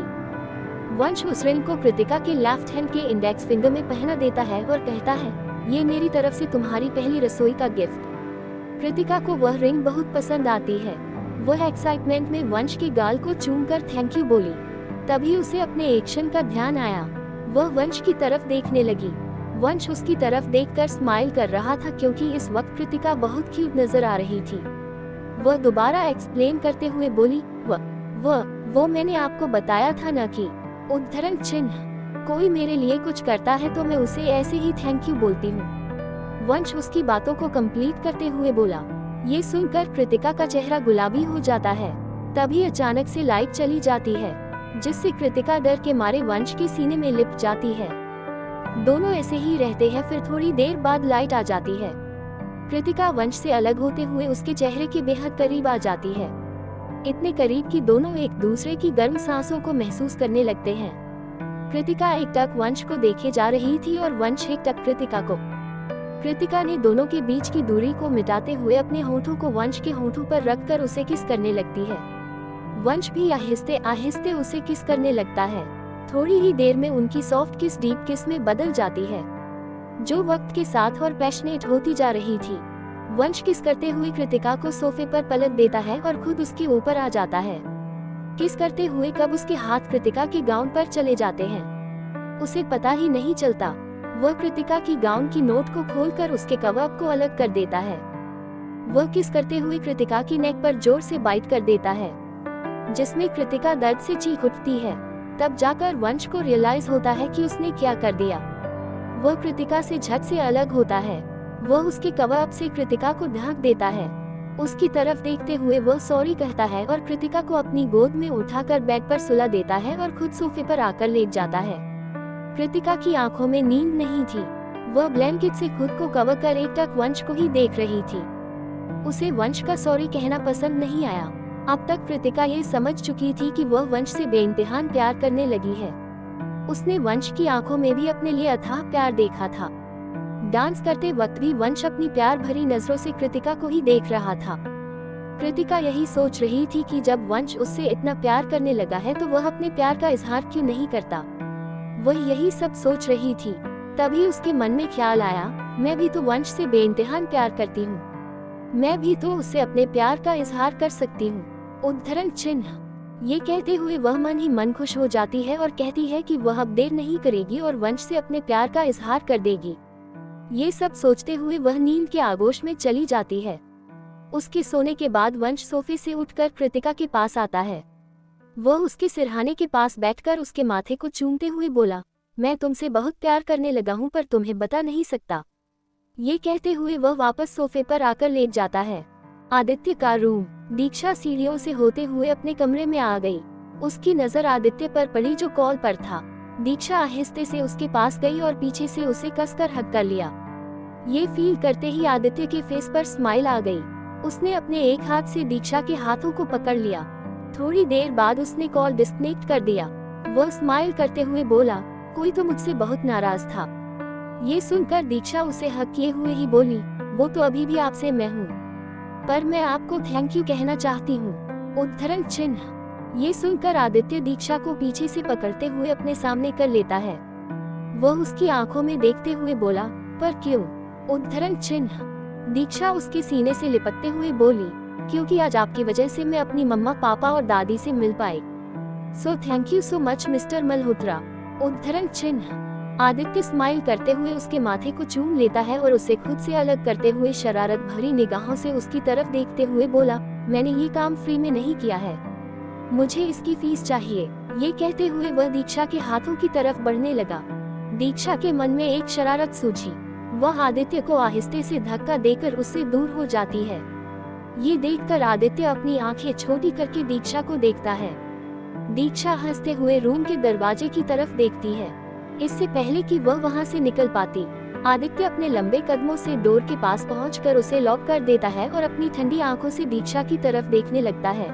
वंश उस रिंग को कृतिका के लेफ्ट हैंड के इंडेक्स फिंगर में पहना देता है और कहता है, ये मेरी तरफ से तुम्हारी पहली रसोई का गिफ्ट। कृतिका को वह रिंग बहुत पसंद आती है। वह एक्साइटमेंट में वंश के गाल को चूमकर थैंक यू बोली। तभी उसे अपने एक्शन का ध्यान आया। वह वंश की तरफ देखने लगी। वंश उसकी तरफ देखकर स्माइल कर रहा था, क्योंकि इस वक्त कृतिका बहुत क्यूट नजर आ रही थी। वह दोबारा एक्सप्लेन करते हुए बोली, वो मैंने आपको बताया था न कि। उद्धरण चिन्ह। कोई मेरे लिए कुछ करता है तो मैं उसे ऐसे ही थैंक यू बोलती हूँ। वंश उसकी बातों को कंप्लीट करते हुए बोला। ये सुनकर कृतिका का चेहरा गुलाबी हो जाता है। तभी अचानक से लाइट चली जाती है, जिससे कृतिका डर के मारे वंश के सीने में लिपट जाती है। दोनों ऐसे ही रहते हैं। फिर थोड़ी देर बाद लाइट आ जाती है। कृतिका वंश से अलग होते हुए उसके चेहरे के बेहद करीब आ जाती है, इतने करीब कि दोनों एक दूसरे की गर्म सांसों को महसूस करने लगते हैं। कृतिका एक टक वंश को देखे जा रही थी और वंश एक टक कृतिका को। कृतिका ने दोनों के बीच की दूरी को मिटाते हुए अपने होठों को वंश के होठों पर रखकर उसे किस करने लगती है। वंश भी आहिस्ते आहिस्ते उसे किस करने लगता है। थोड़ी ही देर में उनकी सॉफ्ट किस डीप किस में बदल जाती है, जो वक्त के साथ और पैशनेट होती जा रही थी। वंश किस करते हुए कृतिका को सोफे पर पलट देता है और खुद उसके ऊपर आ जाता है। किस करते हुए कब उसके हाथ कृतिका के गाउन पर चले जाते हैं, उसे पता ही नहीं चलता। वह कृतिका की गाउन की नोट को खोलकर उसके कवर को अलग कर देता है। वह किस करते हुए कृतिका की नेक पर जोर से बाइट कर देता है, जिसमें कृतिका दर्द से चीख उठती है। तब जाकर वंश को रियलाइज होता है कि उसने क्या कर दिया। वह कृतिका से झट से अलग होता है। वह उसके कवर से कृतिका को ढक देता है। उसकी तरफ देखते हुए वह सॉरी कहता है और कृतिका को अपनी गोद में उठाकर बेड पर सुला देता है और खुद सोफे पर आकर लेट जाता है। कृतिका की आंखों में नींद नहीं थी। वह ब्लैंकेट से खुद को कवर कर एक टक वंश को ही देख रही थी। उसे वंश का सॉरी कहना पसंद नहीं आया। अब तक कृतिका ये समझ चुकी थी कि वह वंश से बेइंतहान प्यार करने लगी है। उसने वंश की आंखों में भी अपने लिए अथाह प्यार देखा था। डांस करते वक्त भी वंश अपनी प्यार भरी नजरों से कृतिका को ही देख रहा था। कृतिका यही सोच रही थी कि जब वंश उससे इतना प्यार करने लगा है तो वह अपने प्यार का इजहार क्यों नहीं करता। वह यही सब सोच रही थी। तभी उसके मन में ख्याल आया, मैं भी तो वंश से बेइंतहान प्यार करती हूँ, मैं भी तो उससे अपने प्यार का इजहार कर सकती हूँ। उद्धरण चिन्ह। ये कहते हुए वह मन ही मन खुश हो जाती है और कहती है कि वह अब देर नहीं करेगी और वंश से अपने प्यार का इजहार कर देगी। ये सब सोचते हुए वह नींद के आगोश में चली जाती है। उसके सोने के बाद वंश सोफे से उठकर कृतिका के पास आता है। वह उसके सिरहाने के पास बैठकर उसके माथे को चूमते हुए बोला, मैं तुमसे बहुत प्यार करने लगा हूँ पर तुम्हें बता नहीं सकता। ये कहते हुए वह वापस सोफे पर आकर लेट जाता है। आदित्य का रूम। दीक्षा सीढ़ियों से होते हुए अपने कमरे में आ गई। उसकी नजर आदित्य पर पड़ी जो कॉल पर था। दीक्षा आहिस्ते से उसके पास गई और पीछे से उसे कसकर हक कर लिया। ये फील करते ही आदित्य के फेस पर स्माइल आ गई। उसने अपने एक हाथ से दीक्षा के हाथों को पकड़ लिया। थोड़ी देर बाद उसने कॉल डिस्कनेक्ट कर दिया। वह स्माइल करते हुए बोला, कोई तो मुझसे बहुत नाराज था। ये सुनकर दीक्षा उसे हक किए हुए ही बोली, वो तो अभी भी आपसे मैं हूँ, पर मैं आपको थैंक यू कहना चाहती हूँ। उद्धरण चिन्ह। ये सुनकर आदित्य दीक्षा को पीछे से पकड़ते हुए अपने सामने कर लेता है। वह उसकी आंखों में देखते हुए बोला, पर क्यों? उद्धरण चिन्ह। दीक्षा उसके सीने से लिपटते हुए बोली, क्योंकि आज आपकी वजह से मैं अपनी मम्मा पापा और दादी से मिल पाई। So thank you so much mister Malhotra. उद्धरण चिन्ह। आदित्य स्माइल करते हुए उसके माथे को चूम लेता है और उसे खुद से अलग करते हुए शरारत भरी निगाहों से उसकी तरफ देखते हुए बोला, मैंने ये काम फ्री में नहीं किया है, मुझे इसकी फीस चाहिए। ये कहते हुए वह दीक्षा के हाथों की तरफ बढ़ने लगा। दीक्षा के मन में एक शरारत सूझी। वह आदित्य को आहिस्ते से धक्का देकर उससे दूर हो जाती है। ये देखकर आदित्य अपनी आंखें छोटी करके दीक्षा को देखता है। दीक्षा हंसते हुए रूम के दरवाजे की तरफ देखती है। इससे पहले कि वह वहां से निकल पाती, आदित्य अपने लंबे कदमों से डोर के पास पहुंचकर उसे लॉक कर देता है और अपनी ठंडी आंखों से दीक्षा की तरफ देखने लगता है।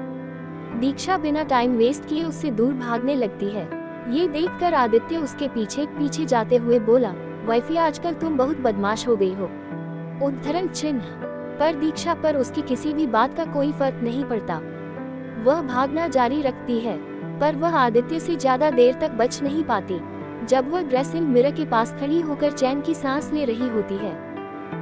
दीक्षा बिना टाइम वेस्ट किए उससे दूर भागने लगती है। ये देखकर आदित्य उसके पीछे पीछे जाते हुए बोला, वाइफी आजकल तुम बहुत बदमाश हो गई हो। उद्धरण चिन्ह। पर दीक्षा पर उसकी किसी भी बात का कोई फर्क नहीं पड़ता। वह भागना जारी रखती है, पर वह आदित्य से ज्यादा देर तक बच नहीं पाती। जब वह ड्रेसिंग मिरर के पास खड़ी होकर चैन की सांस ले रही होती है,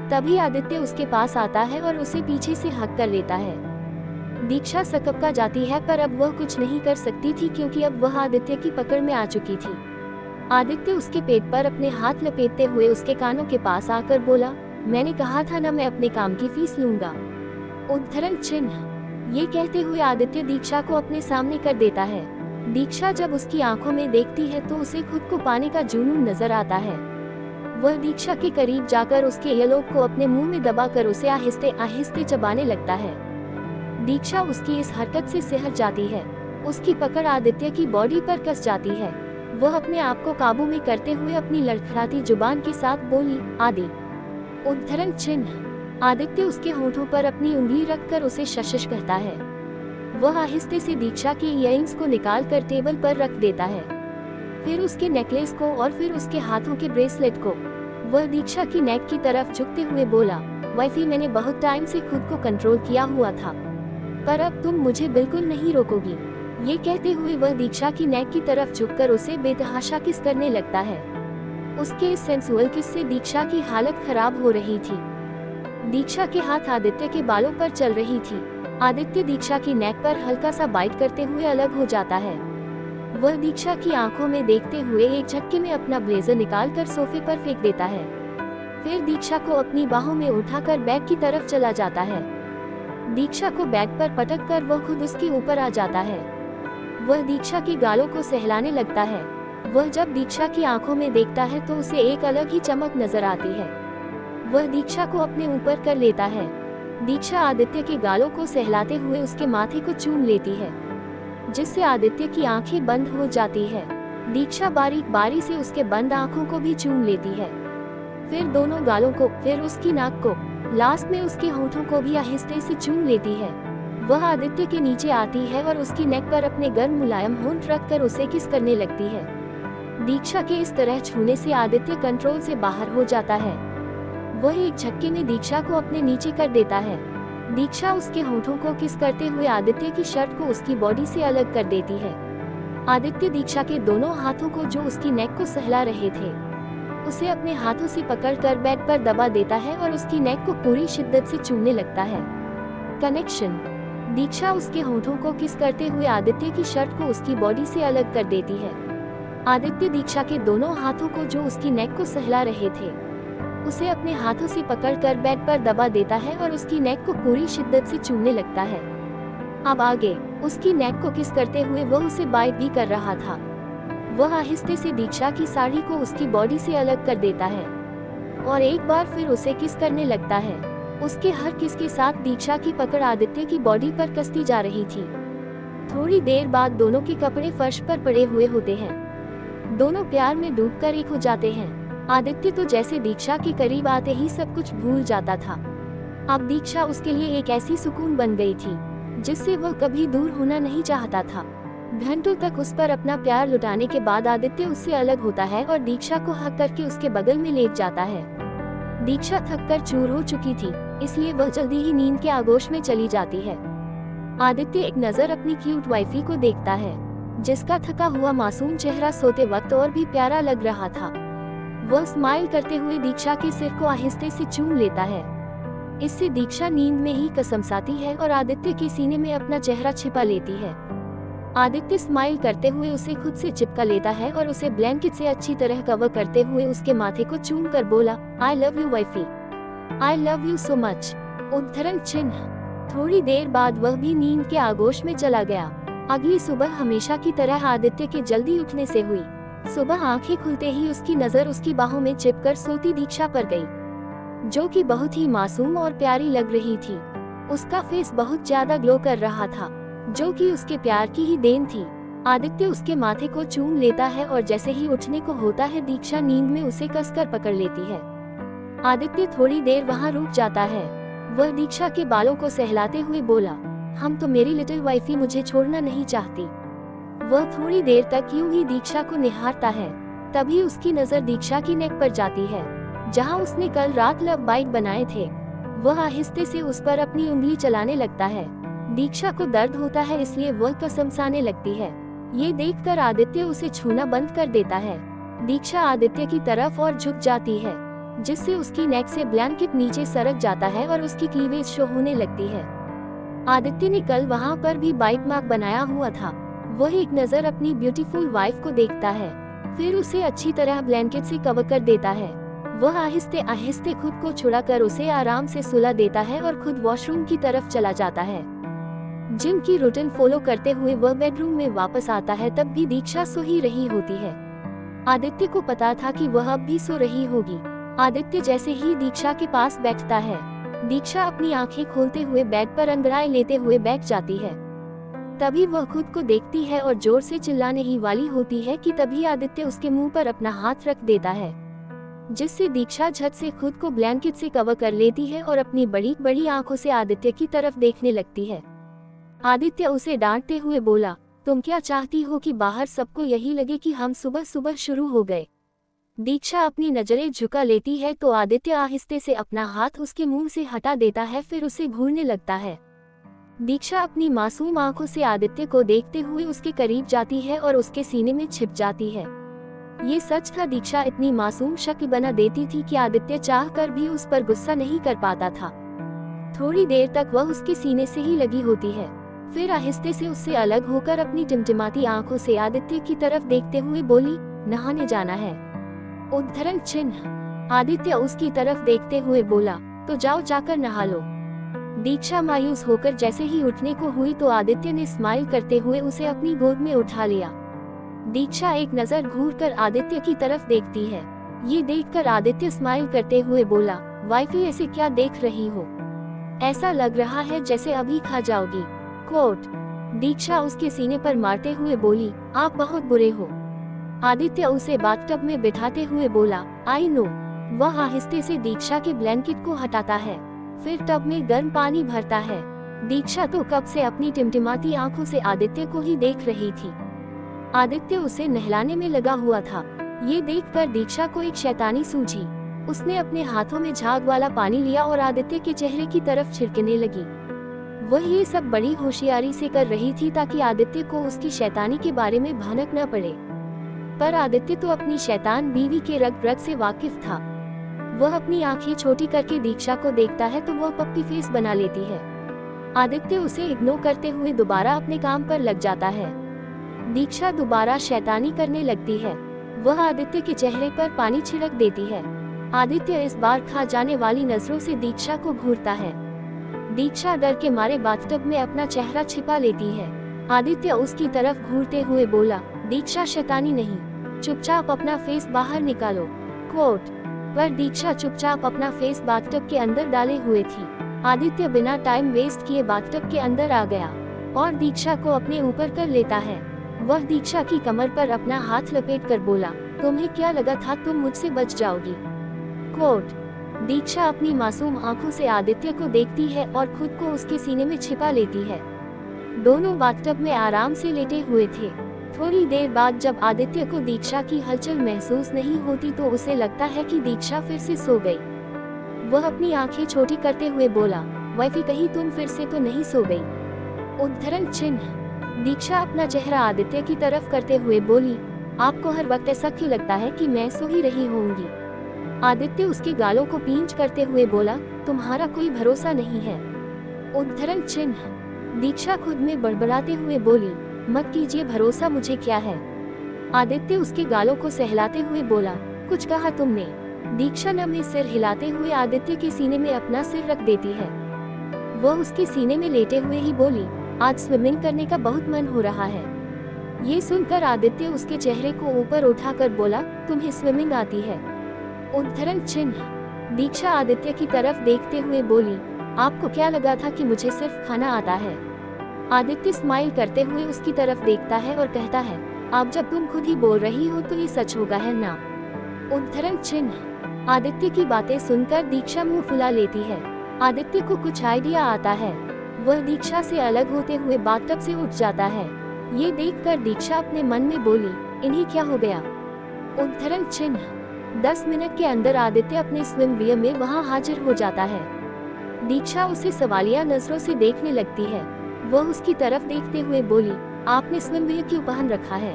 तभी आदित्य उसके पास आता है और उसे पीछे से हक कर लेता है। दीक्षा सकपका जाती है, पर अब वह कुछ नहीं कर सकती थी क्योंकि अब वह आदित्य की पकड़ में आ चुकी थी। आदित्य उसके पेट पर अपने हाथ लपेटते हुए उसके कानों के पास आकर बोला, मैंने कहा था ना, मैं अपने काम की फीस लूंगा। उद्धरण चिन्ह। ये कहते हुए आदित्य दीक्षा को अपने सामने कर देता है। दीक्षा जब उसकी आंखों में देखती है तो उसे खुद को पाने का जुनून नजर आता है। वह दीक्षा के करीब जाकर उसके ईयरलोब को अपने मुंह में दबाकर उसे आहिस्ते आहिस्ते चबाने लगता है। दीक्षा उसकी इस हरकत से सिहर जाती है। उसकी पकड़ आदित्य की बॉडी पर कस जाती है। वह अपने आप को काबू में करते हुए अपनी लड़खड़ाती जुबान के साथ बोली, आदि। उद्धरण चिन्ह। आदित्य उसके होठों पर अपनी उंगली रखकर उसे शशिश कहता है। वह आहिस्ते से दीक्षा के इयररिंग्स को निकालकर टेबल पर रख देता है, फिर उसके नेकलेस को और फिर उसके हाथों के ब्रेसलेट को। वह दीक्षा की नेक की तरफ झुकते हुए बोला, वाइफी मैंने बहुत टाइम से खुद को कंट्रोल किया हुआ था, पर अब तुम मुझे बिल्कुल नहीं रोकोगी। ये कहते हुए वह दीक्षा की नेक की तरफ झुककर उसे बेतहाशा किस करने लगता है। उसके इस सेंसुअल किस से दीक्षा की हालत खराब हो रही थी। दीक्षा के हाथ आदित्य के बालों पर चल रही थी। आदित्य दीक्षा की नेक पर हल्का सा बाइट करते हुए अलग हो जाता है। वह दीक्षा की आंखों में देखते हुए एक झटके में अपना ब्लेजर निकालकर सोफे पर फेंक देता है। फिर दीक्षा को अपनी बाहों में उठाकर बैग की तरफ चला जाता है। दीक्षा को बैग पर पटक कर वह खुद उसके ऊपर आ जाता है। वह दीक्षा की गालों को सहलाने लगता है। वह जब दीक्षा की आंखों में देखता है तो उसे एक अलग ही चमक नजर आती है। वह दीक्षा को अपने ऊपर कर लेता है। दीक्षा आदित्य के गालों को सहलाते हुए उसके माथे को चूम लेती है, जिससे आदित्य की आंखें बंद हो जाती है। दीक्षा बारीक बारी से उसके बंद आंखों को भी चूम लेती है, फिर दोनों गालों को, फिर उसकी नाक को, लास्ट में उसके होठों को भी आहिस्ते से चूम लेती है। वह आदित्य के नीचे आती है और उसकी नेक पर अपने गर्म मुलायम होंठ रखकर उसे किस करने लगती है। दीक्षा के इस तरह छूने से आदित्य कंट्रोल से बाहर हो जाता है। वह एक झटके में दीक्षा को अपने नीचे कर देता है। दीक्षा उसके होठों को किस करते हुए आदित्य की शर्ट को उसकी बॉडी से अलग कर देती है। आदित्य दीक्षा के दोनों हाथों को जो उसकी नेक को सहला रहे थे, उसे अपने हाथों से पकड़कर बेड पर दबा देता है और उसकी नेक को पूरी शिद्दत से चूमने लगता है। कनेक्शन। दीक्षा उसके होठों को किस करते हुए आदित्य की शर्ट को उसकी बॉडी से अलग कर देती है। आदित्य दीक्षा के दोनों हाथों को जो उसकी नेक को सहला रहे थे, उसे अपने हाथों से पकड़कर बेड पर दबा देता है और उसकी नेक को पूरी शिद्दत से चूमने लगता है। अब आगे उसकी नेक को किस करते हुए वह उसे बाइट भी कर रहा था। वह आहिस्ते से दीक्षा की साड़ी को उसकी बॉडी से अलग कर देता है और एक बार फिर उसे किस करने लगता है। उसके हर किस के साथ दीक्षा की पकड़ आदित्य की बॉडी पर कसती जा रही थी। थोड़ी देर बाद दोनों के कपड़े फर्श पर पड़े हुए होते हैं। दोनों प्यार में डूबकर एक हो जाते हैं। आदित्य तो जैसे दीक्षा के करीब आते ही सब कुछ भूल जाता था। अब दीक्षा उसके लिए एक ऐसी सुकून बन गई थी जिससे वह कभी दूर होना नहीं चाहता था। घंटों तक उस पर अपना प्यार लुटाने के बाद आदित्य उससे अलग होता है और दीक्षा को हक करके उसके बगल में लेट जाता है। दीक्षा थककर चूर हो चुकी थी, इसलिए वह जल्दी ही नींद के आगोश में चली जाती है। आदित्य एक नजर अपनी क्यूट वाइफी को देखता है, जिसका थका हुआ मासूम चेहरा सोते वक्त और भी प्यारा लग रहा था। वह स्माइल करते हुए दीक्षा के सिर को आहिस्ते से चूम लेता है। इससे दीक्षा नींद में ही कसमसाती है और आदित्य के सीने में अपना चेहरा छिपा लेती है। आदित्य स्माइल करते हुए उसे खुद से चिपका लेता है और उसे ब्लैंकेट से अच्छी तरह कवर करते हुए उसके माथे को चूम कर बोला, I love you wifey, I love you so much. उद्धरण चिन्ह। थोड़ी देर बाद वह भी नींद के आगोश में चला गया। अगली सुबह हमेशा की तरह आदित्य के जल्दी उठने से हुई। सुबह आंखें खुलते ही उसकी नजर उसकी बाहों में चिपकर सोती दीक्षा पर गई, जो कि बहुत ही मासूम और प्यारी लग रही थी। उसका फेस बहुत ज्यादा ग्लो कर रहा था, जो कि उसके प्यार की ही देन थी। आदित्य उसके माथे को चूम लेता है और जैसे ही उठने को होता है दीक्षा नींद में उसे कसकर पकड़ लेती है। आदित्य थोड़ी देर वहां रुक जाता है। वह दीक्षा के बालों को सहलाते हुए बोला, हम तो मेरी लिटिल वाइफी मुझे छोड़ना नहीं चाहती। वह थोड़ी देर तक यूं ही दीक्षा को निहारता है। तभी उसकी नजर दीक्षा की नेक पर जाती है, जहां उसने कल रात लव बाइट बनाए थे। वह आहिस्ते से उस पर अपनी उंगली चलाने लगता है। दीक्षा को दर्द होता है, इसलिए वह कसमसाने लगती है। ये देखकर आदित्य उसे छूना बंद कर देता है। दीक्षा आदित्य की तरफ और झुक जाती है, जिससे उसकी नेक से ब्लैंकेट नीचे सरक जाता है और उसकी क्लीवेज शो होने लगती है। आदित्य ने कल वहां पर भी बाइट मार्क बनाया हुआ था। वह एक नजर अपनी ब्यूटीफुल वाइफ को देखता है, फिर उसे अच्छी तरह ब्लैंकेट से कवर कर देता है। वह आहिस्ते आहिस्ते खुद को छुड़ाकर उसे आराम से सुला देता है और खुद वॉशरूम की तरफ चला जाता है। जिम की रूटीन फॉलो करते हुए वह बेडरूम में वापस आता है, तब भी दीक्षा सो ही रही होती है। आदित्य को पता था कि वह अब भी सो रही होगी। आदित्य जैसे ही दीक्षा के पास बैठता है, दीक्षा अपनी आंखें खोलते हुए बेड पर अंगड़ाई लेते हुए बैठ जाती है। तभी वह खुद को देखती है और जोर से चिल्लाने ही वाली होती है कि तभी आदित्य उसके मुंह पर अपना हाथ रख देता है, जिससे दीक्षा झट से खुद को ब्लैंकेट से कवर कर लेती है और अपनी बड़ी बड़ी आंखों से आदित्य की तरफ देखने लगती है। आदित्य उसे डांटते हुए बोला, तुम क्या चाहती हो कि बाहर सबको यही लगे कि हम सुबह सुबह शुरू हो गए। दीक्षा अपनी नजरें झुका लेती है तो आदित्य आहिस्ते से अपना हाथ उसके मुंह से हटा देता है, फिर उसे घूरने लगता है। दीक्षा अपनी मासूम आंखों से आदित्य को देखते हुए उसके करीब जाती है और उसके सीने में छिप जाती है। ये सच था, दीक्षा इतनी मासूम शक्ल बना देती थी कि आदित्य चाहकर भी उस पर गुस्सा नहीं कर पाता था। थोड़ी देर तक वह उसके सीने से ही लगी होती है, फिर आहिस्ते से उससे अलग होकर अपनी टिमटिमाती आंखों से आदित्य की तरफ देखते हुए बोली, नहाने जाना है। उद्धरण चिन्ह। आदित्य उसकी तरफ देखते हुए बोला, तो जाओ जाकर नहा लो। दीक्षा मायूस होकर जैसे ही उठने को हुई तो आदित्य ने स्माइल करते हुए उसे अपनी गोद में उठा लिया। दीक्षा एक नजर घूरकर आदित्य की तरफ देखती है। ये देखकर आदित्य स्माइल करते हुए बोला, वाइफी ऐसे क्या देख रही हो, ऐसा लग रहा है जैसे अभी खा जाओगी। कोट। दीक्षा उसके सीने पर मारते हुए बोली, आप बहुत बुरे हो। आदित्य उसे बाथटब में बिठाते हुए बोला, आई नो। वह आहिस्ते से दीक्षा के ब्लैंकेट को हटाता है, फिर टब में गर्म पानी भरता है। दीक्षा तो कब से अपनी टिमटिमाती आंखों से आदित्य को ही देख रही थी। आदित्य उसे नहलाने में लगा हुआ था। ये देखकर दीक्षा को एक शैतानी सूझी। उसने अपने हाथों में झाग वाला पानी लिया और आदित्य के चेहरे की तरफ छिड़कने लगी। वह ये सब बड़ी होशियारी से कर रही थी ताकि आदित्य को उसकी शैतानी के बारे में भनक न पड़े। पर आदित्य तो अपनी शैतान बीवी के रग रग से वाकिफ था। वह अपनी आंखें छोटी करके दीक्षा को देखता है तो वह पप्पी फेस बना लेती है। आदित्य उसे इग्नोर करते हुए दोबारा अपने काम पर लग जाता है। दीक्षा दोबारा शैतानी करने लगती है। वह आदित्य के चेहरे पर पानी छिड़क देती है। आदित्य इस बार खा जाने वाली नजरों से दीक्षा को घूरता है। दीक्षा डर के मारे बाथटब में अपना चेहरा छिपा लेती है। आदित्य उसकी तरफ घूरते हुए बोला, दीक्षा शैतानी नहीं, चुपचाप अपना फेस बाहर निकालो। कोट। पर दीक्षा चुपचाप अपना फेस बाथटब के अंदर डाले हुए थी। आदित्य बिना टाइम वेस्ट किए बाथटब के अंदर आ गया और दीक्षा को अपने ऊपर कर लेता है। वह दीक्षा की कमर पर अपना हाथ लपेटकर बोला, तुम्हें क्या लगा था तुम मुझसे बच जाओगी। कोट। दीक्षा अपनी मासूम आंखों से आदित्य को देखती है और खुद को उसके सीने में छिपा लेती है। दोनों बाथटब में आराम से लेटे हुए थे। थोड़ी देर बाद जब आदित्य को दीक्षा की हलचल महसूस नहीं होती तो उसे लगता है कि दीक्षा फिर से सो गई। वह अपनी आंखें छोटी करते हुए बोला, वाइफी कहीं तुम फिर से तो नहीं सो गई। उद्धरण चिन्ह। दीक्षा अपना चेहरा आदित्य की तरफ करते हुए बोली, आपको हर वक्त ऐसा क्यों लगता है कि मैं सो ही रही होंगी? आदित्य उसके गालों को पिंच करते हुए बोला, तुम्हारा कोई भरोसा नहीं है। उद्धरण चिन्ह। दीक्षा खुद में बड़बड़ाते हुए बोली, मत कीजिए भरोसा, मुझे क्या है। आदित्य उसके गालों को सहलाते हुए बोला, कुछ कहा तुमने? दीक्षा नम सिर हिलाते हुए आदित्य के सीने में अपना सिर रख देती है। वह उसके सीने में लेटे हुए ही बोली, आज स्विमिंग करने का बहुत मन हो रहा है। ये सुनकर आदित्य उसके चेहरे को ऊपर उठाकर बोला, तुम्हें स्विमिंग आती है? उद्धरण चिन्ह। दीक्षा आदित्य की तरफ देखते हुए बोली, आपको क्या लगा था कि मुझे सिर्फ खाना आता है? आदित्य स्माइल करते हुए उसकी तरफ देखता है और कहता है, अब जब तुम खुद ही बोल रही हो तो ये सच होगा, है ना? उद्धरण चिन्ह। आदित्य की बातें सुनकर दीक्षा मुंह फुला लेती है। आदित्य को कुछ आइडिया आता है। वह दीक्षा से अलग होते हुए बाथटब से उठ जाता है। ये देखकर दीक्षा अपने मन में बोली, इन्हें क्या हो गया? उद्धरण चिन्ह। 10 मिनट के अंदर आदित्य अपने स्विम वियर में वहां हाजिर हो जाता है। दीक्षा उसे सवालिया नजरों से देखने लगती है। वह उसकी तरफ देखते हुए बोली, आपने स्विम वियर क्यों पहन रखा है?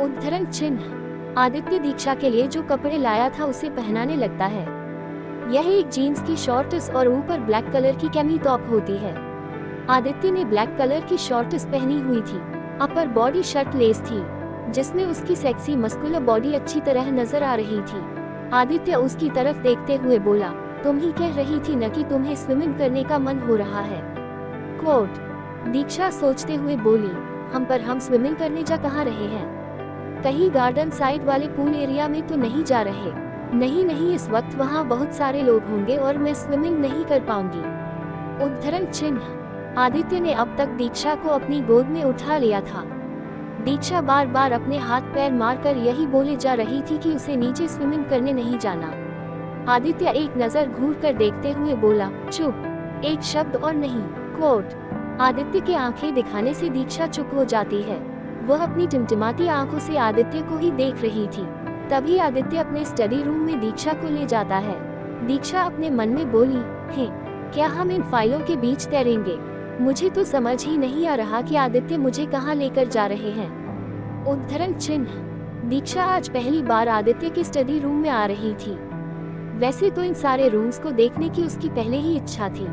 उद्धरण चिन्ह। आदित्य दीक्षा के लिए जो कपड़े लाया था उसे पहनाने लगता है। यह एक जीन्स की शॉर्ट्स और ऊपर ब्लैक कलर की कैमी टॉप होती है। आदित्य ने ब्लैक कलर की शॉर्ट्स पहनी हुई थी। अपर बॉडी शर्ट लेस थी, जिसमें उसकी सेक्सी मस्कुलर बॉडी अच्छी तरह नजर आ रही थी। आदित्य उसकी तरफ देखते हुए बोला, तुम ही कह रही थी न कि तुम्हें स्विमिंग करने का मन हो रहा है। कोट। दीक्षा सोचते हुए बोली, हम स्विमिंग करने जा कहाँ रहे हैं? कहीं गार्डन साइड वाले पूल एरिया में तो नहीं जा रहे? नहीं, इस वक्त वहाँ बहुत सारे लोग होंगे और मैं स्विमिंग नहीं कर पाऊंगी। उद्धरण चिन्ह। आदित्य ने अब तक दीक्षा को अपनी गोद में उठा लिया था। दीक्षा बार बार अपने हाथ पैर मारकर यही बोले जा रही थी कि उसे नीचे स्विमिंग करने नहीं जाना। आदित्य एक नजर घूर कर देखते हुए बोला, चुप, एक शब्द और नहीं। कोट। आदित्य की आंखें दिखाने से दीक्षा चुप हो जाती है। वह अपनी टिमटिमाती आंखों से आदित्य को ही देख रही थी। तभी आदित्य अपने स्टडी रूम में दीक्षा को ले जाता है। दीक्षा अपने मन में बोली, हे, क्या हम इन फाइलों के बीच तैरेंगे? मुझे तो समझ ही नहीं आ रहा कि आदित्य मुझे कहाँ लेकर जा रहे हैं। उद्धरण चिन्ह। दीक्षा आज पहली बार आदित्य के स्टडी रूम में आ रही थी। वैसे तो इन सारे रूम्स को देखने की उसकी पहले ही इच्छा थी,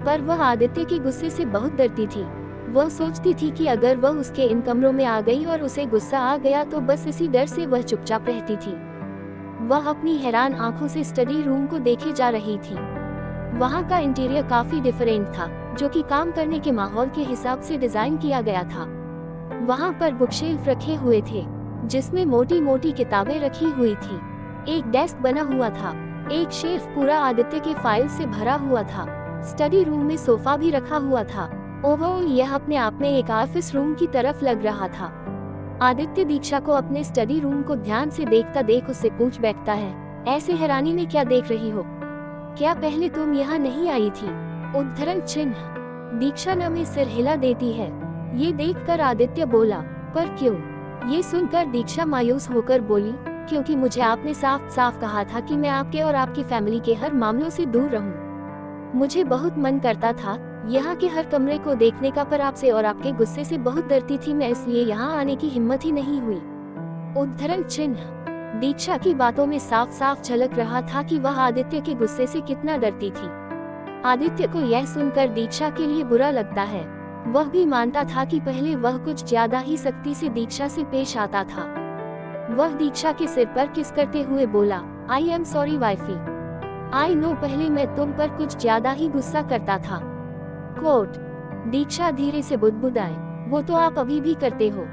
पर वह आदित्य के गुस्से से बहुत डरती थी। वह सोचती थी कि अगर वह उसके इन कमरों में आ गई और उसे गुस्सा आ गया तो बस इसी डर से वह चुपचाप रहती थी। वह अपनी हैरान आंखों से स्टडी रूम को देखे जा रही थी। वहाँ का इंटीरियर काफी डिफरेंट था, जो कि काम करने के माहौल के हिसाब से डिजाइन किया गया था। वहाँ पर बुकशेल्फ रखे हुए थे, जिसमें मोटी मोटी किताबें रखी हुई थी। एक डेस्क बना हुआ था। एक शेल्फ पूरा आदित्य के फाइल से भरा हुआ था। स्टडी रूम में सोफा भी रखा हुआ था। ओवरऑल यह अपने आप में एक ऑफिस रूम की तरफ लग रहा था। आदित्य दीक्षा को अपने स्टडी रूम को ध्यान से देखता देख उससे पूछ बैठता है, ऐसे हैरानी में क्या देख रही हो? क्या पहले तुम यहाँ नहीं आई थी? उद्धरण चिन्ह। दीक्षा न सिर हिला देती है। ये देखकर आदित्य बोला, पर क्यों? ये सुनकर दीक्षा मायूस होकर बोली, क्योंकि मुझे आपने साफ साफ कहा था कि मैं आपके और आपकी फैमिली के हर मामलों से दूर रहूं। मुझे बहुत मन करता था यहाँ के हर कमरे को देखने का, पर आपसे और आपके गुस्से से बहुत डरती थी मैं, इसलिए यहाँ आने की हिम्मत ही नहीं हुई। उद्धरण चिन्ह। दीक्षा की बातों में साफ साफ झलक रहा था कि वह आदित्य के गुस्से से कितना डरती थी। आदित्य को यह सुनकर दीक्षा के लिए बुरा लगता है। वह भी मानता था कि पहले वह कुछ ज्यादा ही सख्ती से दीक्षा से पेश आता था। वह दीक्षा के सिर पर किस करते हुए बोला, I am sorry wifey, I know पहले मैं तुम पर कुछ ज्यादा ही गुस्सा करता था। कोट। दीक्षा धीरे से बुदबुदाए, वो तो आप अभी भी करते हो।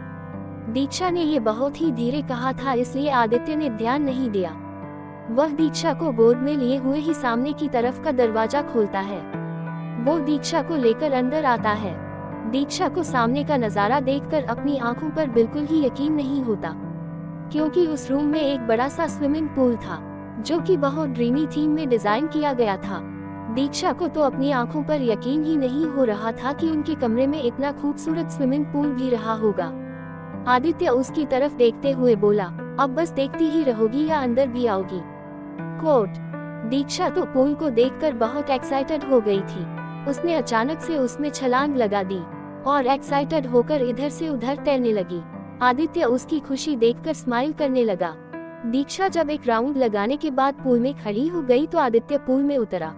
दीक्षा ने ये बहुत ही धीरे कहा था, इसलिए आदित्य ने ध्यान नहीं दिया। वह दीक्षा को गोद में लिए हुए ही सामने की तरफ का दरवाजा खोलता है। वो दीक्षा को लेकर अंदर आता है। दीक्षा को सामने का नजारा देखकर अपनी आंखों पर बिल्कुल ही यकीन नहीं होता, क्योंकि उस रूम में एक बड़ा सा स्विमिंग पूल था, जो कि बहुत ड्रीमी थीम में डिजाइन किया गया था। दीक्षा को तो अपनी आंखों पर यकीन ही नहीं हो रहा था कि उनके कमरे में इतना खूबसूरत स्विमिंग पूल भी रहा होगा। आदित्य उसकी तरफ देखते हुए बोला, अब बस देखती ही रहोगी या अंदर भी आओगी? कोट। दीक्षा तो पूल को देखकर बहुत एक्साइटेड हो गई थी। उसने अचानक से उसमें छलांग लगा दी और एक्साइटेड होकर इधर से उधर तैरने लगी। आदित्य उसकी खुशी देखकर स्माइल करने लगा। दीक्षा जब एक राउंड लगाने के बाद पूल में खड़ी हो गई तो आदित्य पूल में उतरा।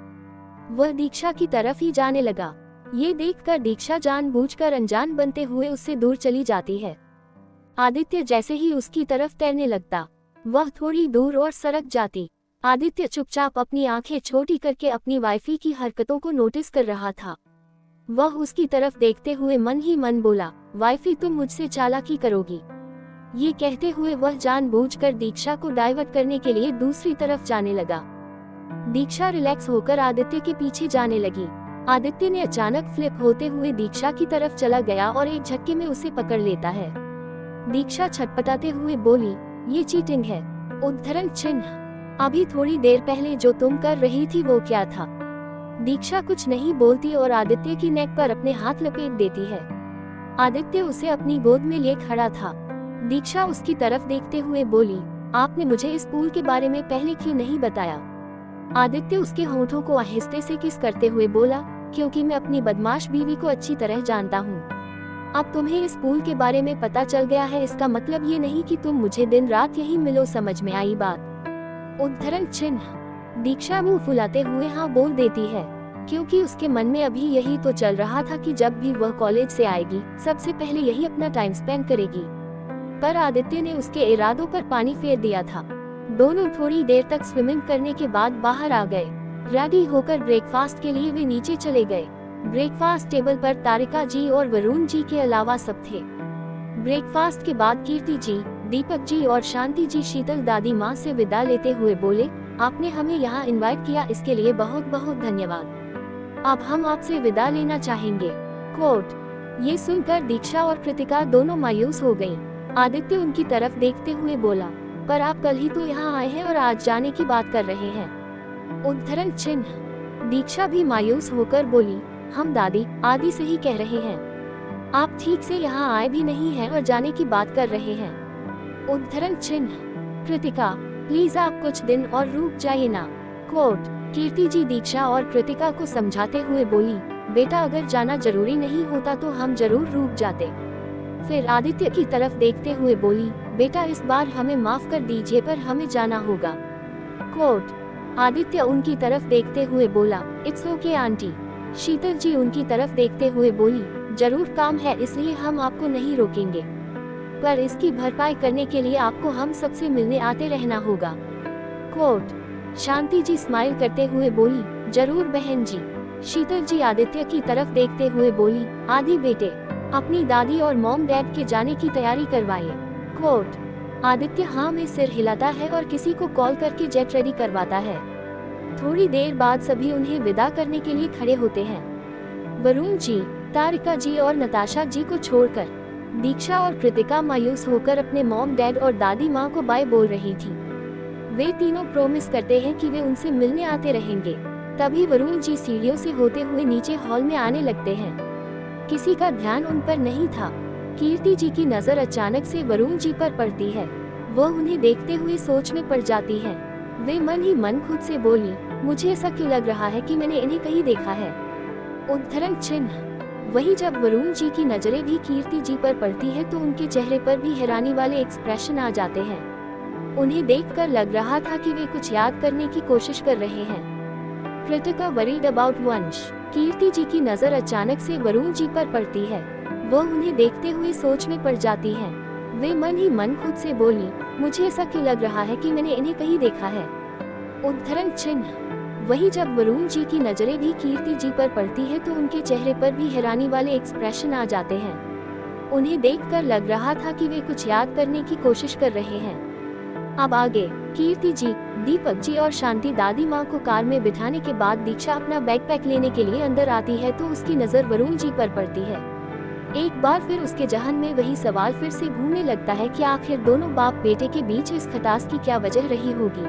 वह दीक्षा की तरफ ही जाने लगा। ये देखकर दीक्षा जानबूझकर अनजान बनते हुए उससे दूर चली जाती है। आदित्य जैसे ही उसकी तरफ तैरने लगता, वह थोड़ी दूर और सरक जाती। आदित्य चुपचाप अपनी आंखें छोटी करके अपनी वाइफी की हरकतों को नोटिस कर रहा था। वह उसकी तरफ देखते हुए मन ही मन बोला, वाइफी तुम मुझसे चालाकी करोगी। ये कहते हुए वह जानबूझकर दीक्षा को डाइवर्ट करने के लिए दूसरी तरफ जाने लगा। दीक्षा रिलैक्स होकर आदित्य के पीछे जाने लगी। आदित्य ने अचानक फ्लिप होते हुए दीक्षा की तरफ चला गया और एक झटके में उसे पकड़ लेता है। दीक्षा छटपटाते हुए बोली, ये चीटिंग है। उद्धरण चिन्ह। अभी थोड़ी देर पहले जो तुम कर रही थी वो क्या था? दीक्षा कुछ नहीं बोलती और आदित्य की नेक पर अपने हाथ लपेट देती है। आदित्य उसे अपनी गोद में लिए खड़ा था। दीक्षा उसकी तरफ देखते हुए बोली, आपने मुझे इस पूल के बारे में पहले क्यों नहीं बताया? आदित्य उसके होठों को आहिस्ते से किस करते हुए बोला, क्योंकि मैं अपनी बदमाश बीवी को अच्छी तरह जानता हूँ। अब तुम्हें इस पूल के बारे में पता चल गया है, इसका मतलब ये नहीं कि तुम मुझे दिन रात यही मिलो। समझ में आई बात? उद्धरण चिन्ह। दीक्षा मुंह फुलाते हुए हाँ बोल देती है, क्योंकि उसके मन में अभी यही तो चल रहा था कि जब भी वह कॉलेज से आएगी सबसे पहले यही अपना टाइम स्पेंड करेगी। पर आदित्य ने उसके इरादों पर पानी फेर दिया था। दोनों थोड़ी देर तक स्विमिंग करने के बाद बाहर आ गए। रेडी होकर ब्रेकफास्ट के लिए वे नीचे चले गए। ब्रेकफास्ट टेबल पर तारिका जी और वरुण जी के अलावा सब थे। ब्रेकफास्ट के बाद कीर्ति जी, दीपक जी और शांति जी शीतल दादी माँ से विदा लेते हुए बोले, आपने हमें यहाँ इनवाइट किया इसके लिए बहुत बहुत धन्यवाद। अब हम आपसे विदा लेना चाहेंगे। कोट। ये सुनकर दीक्षा और कृतिका दोनों मायूस हो गयीं। आदित्य उनकी तरफ देखते हुए बोला, पर आप कल ही तो यहाँ आए हैं और आज जाने की बात कर रहे हैं। उद्धरण चिन्ह। दीक्षा भी मायूस होकर बोली, हम दादी आदि से ही कह रहे हैं। आप ठीक से यहाँ आए भी नहीं हैं और जाने की बात कर रहे हैं। उद्धरण चिन्ह। कृतिका, प्लीज आप कुछ दिन और रुक जाइए ना। कोट। कीर्ति जी दीक्षा और कृतिका को समझाते हुए बोली, बेटा अगर जाना जरूरी नहीं होता तो हम जरूर रुक जाते। फिर आदित्य की तरफ देखते हुए बोली, बेटा इस बार हमें माफ कर दीजिए पर हमें जाना होगा। कोट। आदित्य उनकी तरफ देखते हुए बोला, इट्स ओके आंटी। शीतल जी उनकी तरफ देखते हुए बोली, जरूर काम है इसलिए हम आपको नहीं रोकेंगे, पर इसकी भरपाई करने के लिए आपको हम सबसे मिलने आते रहना होगा। कोट। शांति जी स्माइल करते हुए बोली, जरूर बहन जी। शीतल जी आदित्य की तरफ देखते हुए बोली, आदि बेटे अपनी दादी और मॉम डैड के जाने की तैयारी करवाइए। कोट। आदित्य हाँ में सिर हिलाता है और किसी को कॉल करके जेट रेडी करवाता है। थोड़ी देर बाद सभी उन्हें विदा करने के लिए खड़े होते हैं। वरुण जी, तारिका जी और नताशा जी को छोड़कर दीक्षा और कृतिका मायूस होकर अपने मॉम डैड और दादी माँ को बाय बोल रही थी। वे तीनों प्रॉमिस करते हैं कि वे उनसे मिलने आते रहेंगे। तभी वरुण जी सीढ़ियों से होते हुए नीचे हॉल में आने लगते हैं। किसी का ध्यान उन पर नहीं था। कीर्ति जी की नजर अचानक से वरुण जी पर पड़ती है। वह उन्हें देखते हुए सोच में पड़ जाती है। वे मन ही मन खुद से बोली, मुझे ऐसा क्यों लग रहा है कि मैंने इन्हें कहीं देखा है। उद्धरण चिन्ह। वहीं जब वरुण जी की नजरें भी कीर्ति जी पर पड़ती है तो उनके चेहरे पर भी हैरानी वाले एक्सप्रेशन आ जाते हैं। उन्हें देखकर लग रहा था कि वे कुछ याद करने की कोशिश कर रहे हैं। कृतिका वरीड अबाउट वंश। कीर्ति जी की नजर अचानक से वरुण जी पर पड़ती है। वह उन्हें देखते हुए सोच में पड़ जाती है। वे मन ही मन खुद से बोली, मुझे ऐसा क्यों लग रहा है कि मैंने इन्हें कहीं देखा है। उद्धरण चिन्ह। वहीं जब वरुण जी की नजरें भी कीर्ति जी पर पड़ती है तो उनके चेहरे पर भी हैरानी वाले एक्सप्रेशन आ जाते हैं। उन्हें देखकर लग रहा था कि वे कुछ याद करने की कोशिश कर रहे हैं। अब आगे कीर्ति जी, दीपक जी और शांति दादी माँ को कार में बिठाने के बाद दीक्षा अपना बैकपैक लेने के लिए अंदर आती है तो उसकी नजर वरुण जी पर पड़ती है। एक बार फिर उसके जहन में वही सवाल फिर से घूमने लगता है कि आखिर दोनों बाप बेटे के बीच इस खटास की क्या वजह रही होगी।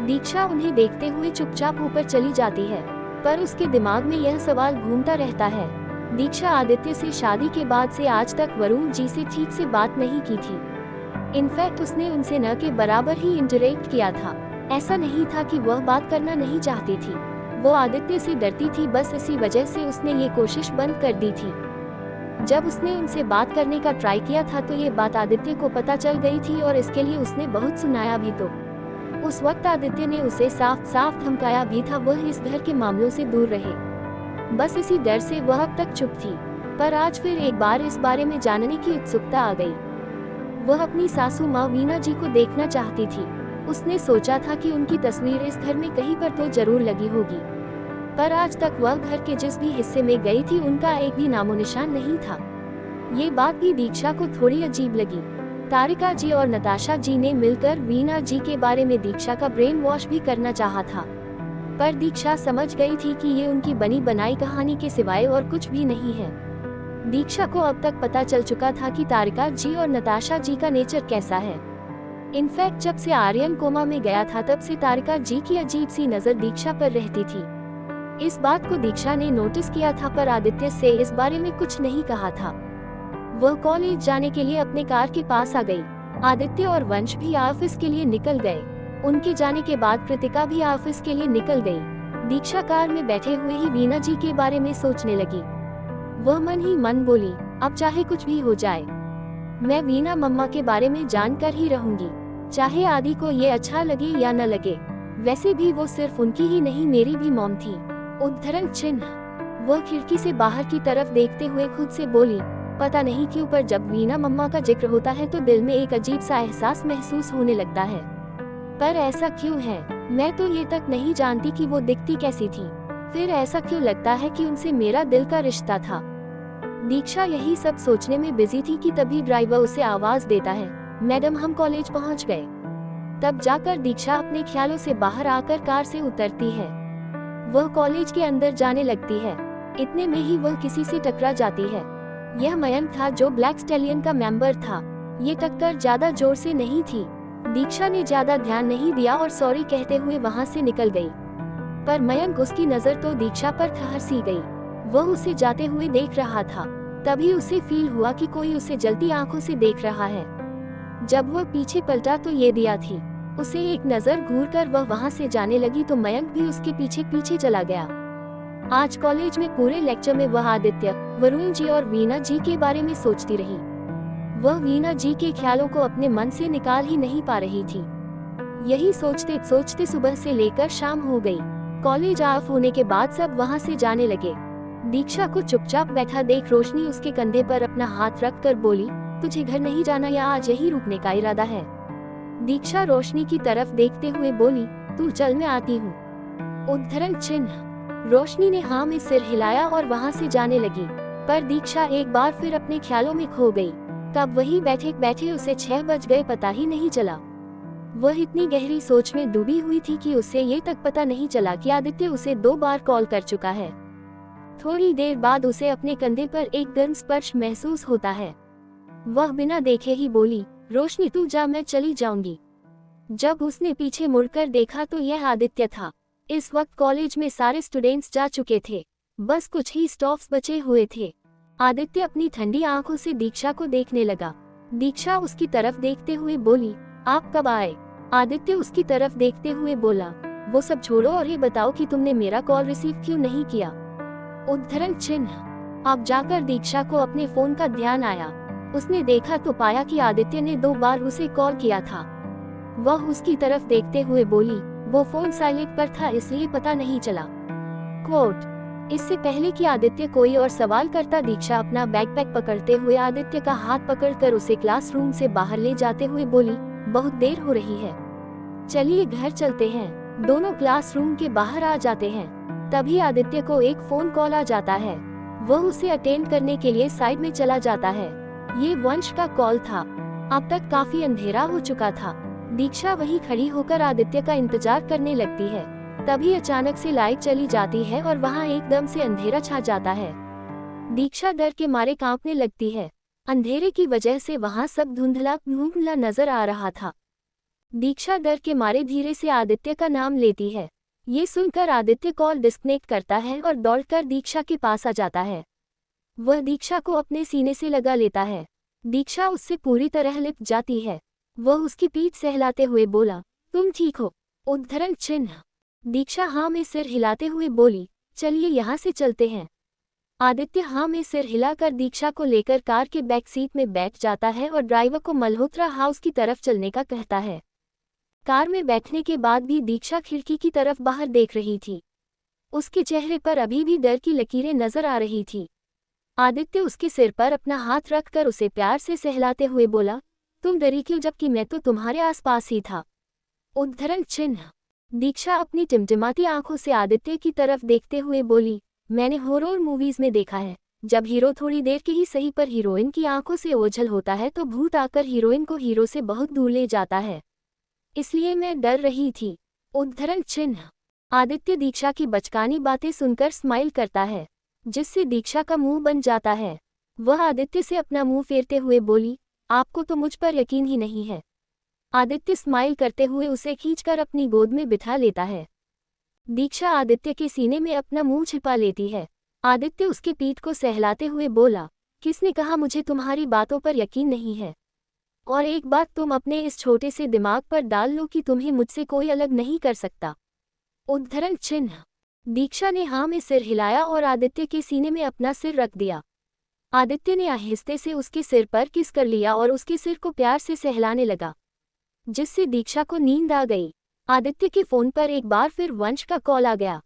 दीक्षा उन्हें देखते हुए चुपचाप ऊपर चली जाती है, पर उसके दिमाग में यह सवाल घूमता रहता है। दीक्षा आदित्य से शादी के बाद से आज तक वरुण जी से ठीक से बात नहीं की थी। इनफैक्ट उसने उनसे न के बराबर ही इंटरेक्ट किया था। ऐसा नहीं था कि वह बात करना नहीं चाहती थी, वो आदित्य से डरती थी, बस इसी वजह से उसने ये कोशिश बंद कर दी थी। जब उसने उनसे बात करने का ट्राई किया था तो ये बात आदित्य को पता चल गई थी और इसके लिए उसने बहुत सुनाया भी। तो उस वक्त आदित्य ने उसे साफ साफ धमकाया भी था वह इस घर के मामलों से दूर रहे। बस इसी डर से वह अब तक चुप थी, पर आज फिर एक बार इस बारे में जानने की उत्सुकता आ गई। वह अपनी सासू माँ वीना जी को देखना चाहती थी। उसने सोचा था कि उनकी तस्वीर इस घर में कहीं पर तो जरूर लगी होगी, पर आज तक वह घर के जिस भी हिस्से में गई थी उनका एक भी नामो निशान नहीं था। ये बात भी दीक्षा को थोड़ी अजीब लगी। तारिका जी और नताशा जी ने मिलकर वीना जी के बारे में दीक्षा का ब्रेन वॉश भी करना चाहा था, पर दीक्षा समझ गई थी कि ये उनकी बनी बनाई कहानी के सिवाय और कुछ भी नहीं है। दीक्षा को अब तक पता चल चुका था कि तारिका जी और नताशा जी का नेचर कैसा है। इनफैक्ट जब से आर्यन कोमा में गया था तब से तारिका जी की अजीब सी नजर दीक्षा पर रहती थी। इस बात को दीक्षा ने नोटिस किया था, पर आदित्य से इस बारे में कुछ नहीं कहा था। वह कॉलेज जाने के लिए अपने कार के पास आ गई। आदित्य और वंश भी ऑफिस के लिए निकल गए। उनके जाने के बाद कृतिका भी ऑफिस के लिए निकल गई। दीक्षा कार में बैठे हुए ही वीना जी के बारे में सोचने लगी। वह मन ही मन बोली, अब चाहे कुछ भी हो जाए, मैं वीना मम्मा के बारे में जानकर ही रहूंगी, चाहे आदि को ये अच्छा लगे या न लगे। वैसे भी वो सिर्फ उनकी ही नहीं मेरी भी मॉम थी। उद्धरण चिन्ह। वह खिड़की से बाहर की तरफ देखते हुए खुद से बोली, पता नहीं क्यों पर जब वीना मम्मा का जिक्र होता है तो दिल में एक अजीब सा एहसास महसूस होने लगता है। पर ऐसा क्यों है? मैं तो ये तक नहीं जानती कि वो दिखती कैसी थी। फिर ऐसा क्यों लगता है कि उनसे मेरा दिल का रिश्ता था। दीक्षा यही सब सोचने में बिजी थी कि तभी ड्राइवर उसे आवाज देता है, मैडम हम कॉलेज पहुंच गए। तब जाकर दीक्षा अपने ख्यालों से बाहर आकर कार से उतरती है। वह कॉलेज के अंदर जाने लगती है। इतने में ही वह किसी से टकरा जाती है। यह मयंक था जो ब्लैक स्टैलियन का मेंबर था। ये टक्कर ज्यादा जोर से नहीं थी। दीक्षा ने ज्यादा ध्यान नहीं दिया और सॉरी कहते हुए वहां से निकल गई। पर मयंक उसकी नजर तो दीक्षा पर ठहर सी गई। वह उसे जाते हुए देख रहा था। तभी उसे फील हुआ कि कोई उसे जलती आंखों से देख रहा है। जब वह पीछे पलटा तो ये दिया थी। उसे एक नजर घूरकर वह वहां से जाने लगी तो मयंक भी उसके पीछे पीछे चला गया। आज कॉलेज में पूरे लेक्चर में वह आदित्य, वरुण जी और वीना जी के बारे में सोचती रही। वह वीना जी के ख्यालों को अपने मन से निकाल ही नहीं पा रही थी। यही सोचते सोचते सुबह से लेकर शाम हो गई। कॉलेज ऑफ होने के बाद सब वहां से जाने लगे। दीक्षा को चुपचाप बैठा देख रोशनी उसके कंधे पर अपना हाथ रखकर बोली, तुझे घर नहीं जाना या आज यही रुकने का इरादा है? दीक्षा रोशनी की तरफ देखते हुए बोली, तू चल मैं आती हूँ। उद्धरण चिन्ह। रोशनी ने हाँ में सिर हिलाया और वहां से जाने लगी। पर दीक्षा एक बार फिर अपने ख्यालों में खो गई। कब वही बैठे बैठे उसे 6 बज गए पता ही नहीं चला। वह इतनी गहरी सोच में डूबी हुई थी कि उसे ये तक पता नहीं चला कि आदित्य उसे 2 बार कॉल कर चुका है। थोड़ी देर बाद उसे अपने कंधे पर एक गर्म स्पर्श महसूस होता है। वह बिना देखे ही बोली, रोशनी तू जा मैं चली जाऊंगी। जब उसने पीछे मुड़कर देखा तो यह आदित्य था। इस वक्त कॉलेज में सारे स्टूडेंट्स जा चुके थे। बस कुछ ही स्टॉप्स बचे हुए थे। आदित्य अपनी ठंडी आंखों से दीक्षा को देखने लगा। दीक्षा उसकी तरफ देखते हुए बोली, आप कब आए? आदित्य उसकी तरफ देखते हुए बोला, वो सब छोड़ो और ये बताओ कि तुमने मेरा कॉल रिसीव क्यों नहीं किया? उद्धरण चिन्ह। अब जाकर दीक्षा को अपने फोन का ध्यान आया। उसने देखा तो पाया कि आदित्य ने 2 बार उसे कॉल किया था। वह उसकी तरफ देखते हुए बोली, वो फोन साइलेंट पर था इसलिए पता नहीं चला। कोट। इससे पहले कि आदित्य कोई और सवाल करता दीक्षा अपना बैकपैक पकड़ते हुए आदित्य का हाथ पकड़कर उसे क्लासरूम से बाहर ले जाते हुए बोली, बहुत देर हो रही है, चलिए घर चलते हैं। दोनों क्लासरूम के बाहर आ जाते हैं। तभी आदित्य को एक फोन कॉल आ जाता है। वह उसे अटेंड करने के लिए साइड में चला जाता है। ये वंश का कॉल था। अब तक काफी अंधेरा हो चुका था। दीक्षा वहीं खड़ी होकर आदित्य का इंतजार करने लगती है। तभी अचानक से लाइट चली जाती है और वहां एकदम से अंधेरा छा जाता है। दीक्षा डर के मारे कांपने लगती है। अंधेरे की वजह से वहां सब धुंधला धुंधला नजर आ रहा था। दीक्षा डर के मारे धीरे से आदित्य का नाम लेती है। ये सुनकर आदित्य कॉल डिस्कनेक्ट करता है और दौड़कर दीक्षा के पास आ जाता है। वह दीक्षा को अपने सीने से लगा लेता है। दीक्षा उससे पूरी तरह लिपट जाती है। वह उसकी पीठ सहलाते हुए बोला, तुम ठीक हो? उद्धरण चिन्ह। दीक्षा हाँ में सिर हिलाते हुए बोली, चलिए यहाँ से चलते हैं। आदित्य हाँ में सिर हिलाकर दीक्षा को लेकर कार के बैक सीट में बैठ जाता है और ड्राइवर को मल्होत्रा हाउस की तरफ चलने का कहता है। कार में बैठने के बाद भी दीक्षा खिड़की की तरफ बाहर देख रही थी। उसके चेहरे पर अभी भी डर की लकीरें नजर आ रही थी। आदित्य उसके सिर पर अपना हाथ रखकर उसे प्यार से सहलाते हुए बोला, तुम डरी क्यों जबकि मैं तो तुम्हारे आसपास ही था। उद्धरण चिन्ह। दीक्षा अपनी टिमटिमाती आंखों से आदित्य की तरफ देखते हुए बोली, मैंने हॉरर मूवीज में देखा है, जब हीरो थोड़ी देर के ही सही पर हीरोइन की आंखों से ओझल होता है तो भूत आकर हीरोइन को हीरो से बहुत दूर ले जाता है, इसलिए मैं डर रही थी। उद्धरण चिन्ह। आदित्य दीक्षा की बचकानी बातें सुनकर स्माइल करता है, जिससे दीक्षा का मुंह बन जाता है। वह आदित्य से अपना मुंह फेरते हुए बोली, आपको तो मुझ पर यकीन ही नहीं है। आदित्य स्माइल करते हुए उसे खींचकर अपनी गोद में बिठा लेता है। दीक्षा आदित्य के सीने में अपना मुंह छिपा लेती है। आदित्य उसके पीठ को सहलाते हुए बोला, किसने कहा मुझे तुम्हारी बातों पर यकीन नहीं है। और एक बात तुम अपने इस छोटे से दिमाग पर डाल लो कि तुम्हें मुझसे कोई अलग नहीं कर सकता। उद्धरण चिन्ह। दीक्षा ने हाँ में सिर हिलाया और आदित्य के सीने में अपना सिर रख दिया। आदित्य ने आहिस्ते से उसके सिर पर किस कर लिया और उसके सिर को प्यार से सहलाने लगा, जिससे दीक्षा को नींद आ गई। आदित्य के फोन पर एक बार फिर वंश का कॉल आ गया।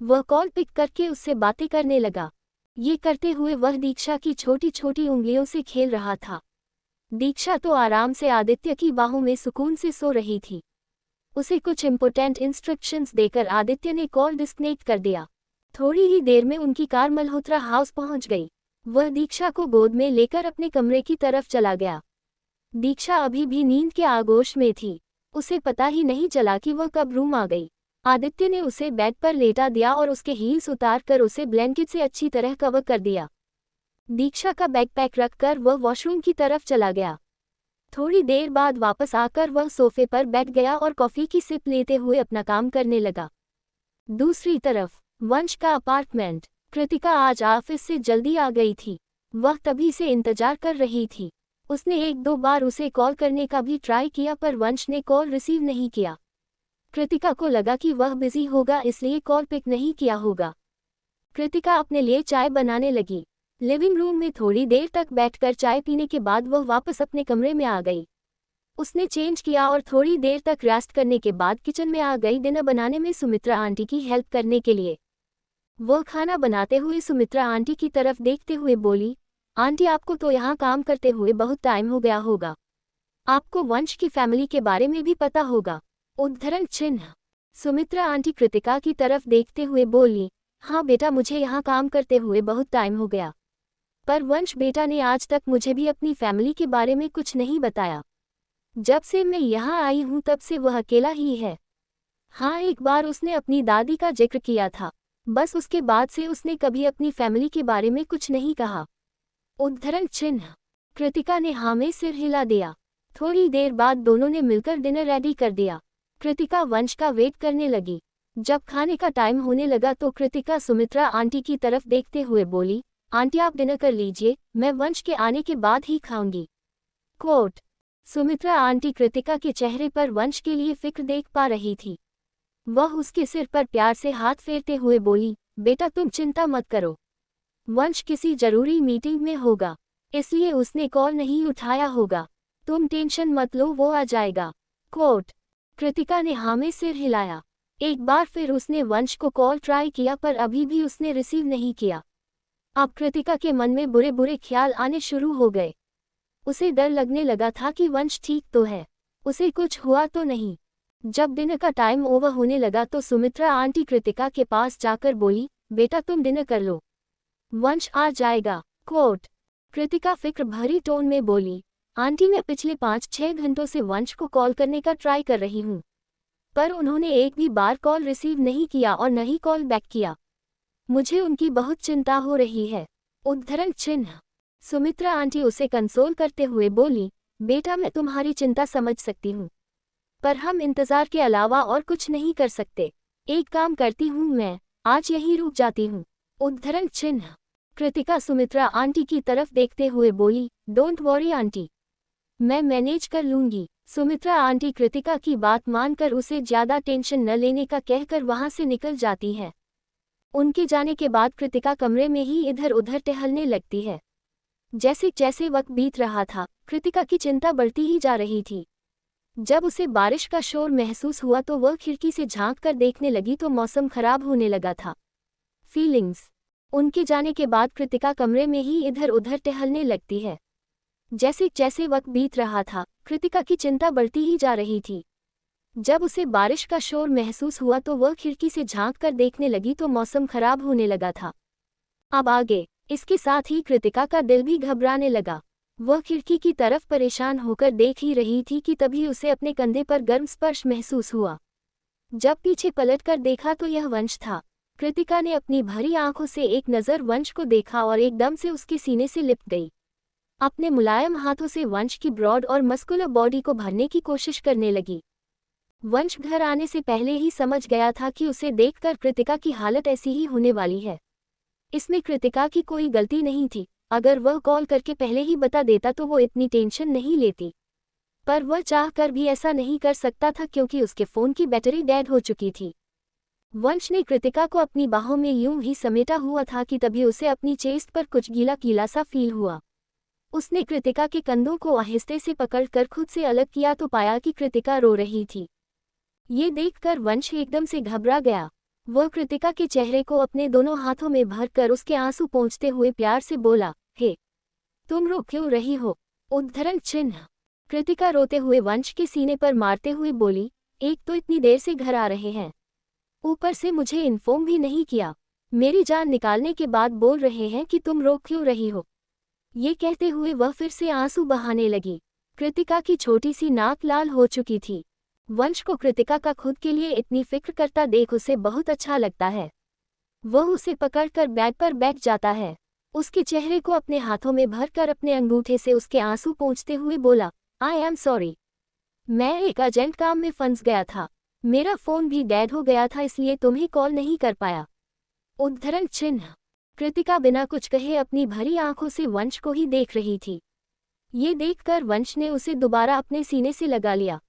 वह कॉल पिक करके उससे बातें करने लगा। ये करते हुए वह दीक्षा की छोटी छोटी उंगलियों से खेल रहा था। दीक्षा तो आराम से आदित्य की बाहों में सुकून से सो रही थी। उसे कुछ इम्पोर्टेंट इंस्ट्रक्शंस देकर आदित्य ने कॉल डिस्कनेक्ट कर दिया। थोड़ी ही देर में उनकी कार मल्होत्रा हाउस पहुंच गई। वह दीक्षा को गोद में लेकर अपने कमरे की तरफ चला गया। दीक्षा अभी भी नींद के आगोश में थी। उसे पता ही नहीं चला कि वह कब रूम आ गई। आदित्य ने उसे बेड पर लेटा दिया और उसके हील्स उतार कर उसे ब्लैंकेट से अच्छी तरह कवर कर दिया। दीक्षा का बैकपैक रखकर वह वॉशरूम की तरफ चला गया। थोड़ी देर बाद वापस आकर वह सोफे पर बैठ गया और कॉफी की सिप लेते हुए अपना काम करने लगा। दूसरी तरफ वंश का अपार्टमेंट। कृतिका आज ऑफिस से जल्दी आ गई थी। वह तभी से इंतजार कर रही थी। उसने एक दो बार उसे कॉल करने का भी ट्राई किया पर वंश ने कॉल रिसीव नहीं किया। कृतिका को लगा कि वह बिजी होगा इसलिए कॉल पिक नहीं किया होगा। कृतिका अपने लिए चाय बनाने लगी। लिविंग रूम में थोड़ी देर तक बैठकर चाय पीने के बाद वह वापस अपने कमरे में आ गई। उसने चेंज किया और थोड़ी देर तक रेस्ट करने के बाद किचन में आ गई डिनर बनाने में सुमित्रा आंटी की हेल्प करने के लिए। वह खाना बनाते हुए सुमित्रा आंटी की तरफ देखते हुए बोली, आंटी आपको तो यहाँ काम करते हुए बहुत टाइम हो गया होगा, आपको वंश की फैमिली के बारे में भी पता होगा। उद्धरण चिन्ह। सुमित्रा आंटी कृतिका की तरफ देखते हुए बोली, हाँ बेटा मुझे यहाँ काम करते हुए बहुत टाइम हो गया, पर वंश बेटा ने आज तक मुझे भी अपनी फैमिली के बारे में कुछ नहीं बताया। जब से मैं यहाँ आई हूँ तब से वह अकेला ही है। हाँ एक बार उसने अपनी दादी का जिक्र किया था, बस उसके बाद से उसने कभी अपनी फैमिली के बारे में कुछ नहीं कहा। उद्धरण चिन्ह। कृतिका ने हाँ में सिर हिला दिया। थोड़ी देर बाद दोनों ने मिलकर डिनर रेडी कर दिया। कृतिका वंश का वेट करने लगी। जब खाने का टाइम होने लगा तो कृतिका सुमित्रा आंटी की तरफ देखते हुए बोली, आंटी आप डिनर कर लीजिए, मैं वंश के आने के बाद ही खाऊंगी। कोट। सुमित्रा आंटी कृतिका के चेहरे पर वंश के लिए फिक्र देख पा रही थी। वह उसके सिर पर प्यार से हाथ फेरते हुए बोली, बेटा तुम चिंता मत करो, वंश किसी जरूरी मीटिंग में होगा इसलिए उसने कॉल नहीं उठाया होगा, तुम टेंशन मत लो वो आ जाएगा। कोट। कृतिका ने हाँ में सिर हिलाया। एक बार फिर उसने वंश को कॉल ट्राई किया पर अभी भी उसने रिसीव नहीं किया। अब कृतिका के मन में बुरे बुरे ख्याल आने शुरू हो गए। उसे डर लगने लगा था कि वंश ठीक तो है, उसे कुछ हुआ तो नहीं। जब डिनर का टाइम ओवर होने लगा तो सुमित्रा आंटी कृतिका के पास जाकर बोली, बेटा तुम डिनर कर लो, वंश आ जाएगा। कोट। कृतिका फिक्र भरी टोन में बोली, आंटी मैं पिछले 5-6 घंटों से वंश को कॉल करने का ट्राई कर रही हूँ, पर उन्होंने एक भी बार कॉल रिसीव नहीं किया और न ही कॉल बैक किया। मुझे उनकी बहुत चिंता हो रही है। उद्धरण चिन्ह। सुमित्रा आंटी उसे कंसोल करते हुए बोली, बेटा मैं तुम्हारी चिंता समझ सकती हूँ, पर हम इंतजार के अलावा और कुछ नहीं कर सकते। एक काम करती हूँ, मैं आज यहीं रुक जाती हूँ। उद्धरण चिन्ह। कृतिका सुमित्रा आंटी की तरफ देखते हुए बोली, डोंट वॉरी आंटी, मैं मैनेज कर लूंगी। सुमित्रा आंटी कृतिका की बात मानकर उसे ज्यादा टेंशन न लेने का कहकर वहां से निकल जाती है। उनके जाने के बाद कृतिका कमरे में ही इधर उधर टहलने लगती है। जैसे जैसे वक्त बीत रहा था, कृतिका की चिंता बढ़ती ही जा रही थी। जब उसे बारिश का शोर महसूस हुआ तो वह खिड़की से झांक कर देखने लगी तो मौसम खराब होने लगा था। फीलिंग्स। उनके जाने के बाद कृतिका कमरे में ही इधर उधर टहलने लगती है। जैसे जैसे वक्त बीत रहा था, कृतिका की चिंता बढ़ती ही जा रही थी। जब उसे बारिश का शोर महसूस हुआ तो वह खिड़की से झांक कर देखने लगी तो मौसम खराब होने लगा था। अब आगे। इसके साथ ही कृतिका का दिल भी घबराने लगा। वह खिड़की की तरफ परेशान होकर देख ही रही थी कि तभी उसे अपने कंधे पर गर्म स्पर्श महसूस हुआ। जब पीछे पलटकर देखा तो यह वंश था। कृतिका ने अपनी भरी आंखों से एक नज़र वंश को देखा और एकदम से उसके सीने से लिपट गई। अपने मुलायम हाथों से वंश की ब्रॉड और मस्कुलर बॉडी को भरने की कोशिश करने लगी। वंश घर आने से पहले ही समझ गया था कि उसे देखकर कृतिका की हालत ऐसी ही होने वाली है। इसमें कृतिका की कोई गलती नहीं थी। अगर वह कॉल करके पहले ही बता देता तो वो इतनी टेंशन नहीं लेती। पर वह चाहकर भी ऐसा नहीं कर सकता था क्योंकि उसके फ़ोन की बैटरी डेड हो चुकी थी। वंश ने कृतिका को अपनी बाहों में यूं ही समेटा हुआ था कि तभी उसे अपनी चेस्ट पर कुछ गीला गीला सा फील हुआ। उसने कृतिका के कंधों को आहिस्ते से पकड़कर खुद से अलग किया तो पाया कि कृतिका रो रही थी। ये देखकर वंश एकदम से घबरा गया। वह कृतिका के चेहरे को अपने दोनों हाथों में भरकर उसके आंसू पोंछते हुए प्यार से बोला, हे, तुम रो क्यों रही हो? उद्धरण चिन्ह। कृतिका रोते हुए वंश के सीने पर मारते हुए बोली, एक तो इतनी देर से घर आ रहे हैं, ऊपर से मुझे इन्फॉर्म भी नहीं किया। मेरी जान निकालने के बाद बोल रहे हैं कि तुम रो क्यों रही हो। ये कहते हुए वह फिर से आंसू बहाने लगी। कृतिका की छोटी सी नाक लाल हो चुकी थी। वंश को कृतिका का खुद के लिए इतनी फिक्र करता देख उसे बहुत अच्छा लगता है। वह उसे पकड़कर बेड पर बैठ जाता है। उसके चेहरे को अपने हाथों में भरकर अपने अंगूठे से उसके आंसू पोंछते हुए बोला, आई एम सॉरी। मैं एक अर्जेंट काम में फंस गया था। मेरा फ़ोन भी डेड हो गया था इसलिए तुम्हें कॉल नहीं कर पाया। उद्धरण चिन्ह। कृतिका बिना कुछ कहे अपनी भरी आंखों से वंश को ही देख रही थी। ये देखकर वंश ने उसे दोबारा अपने सीने से लगा लिया।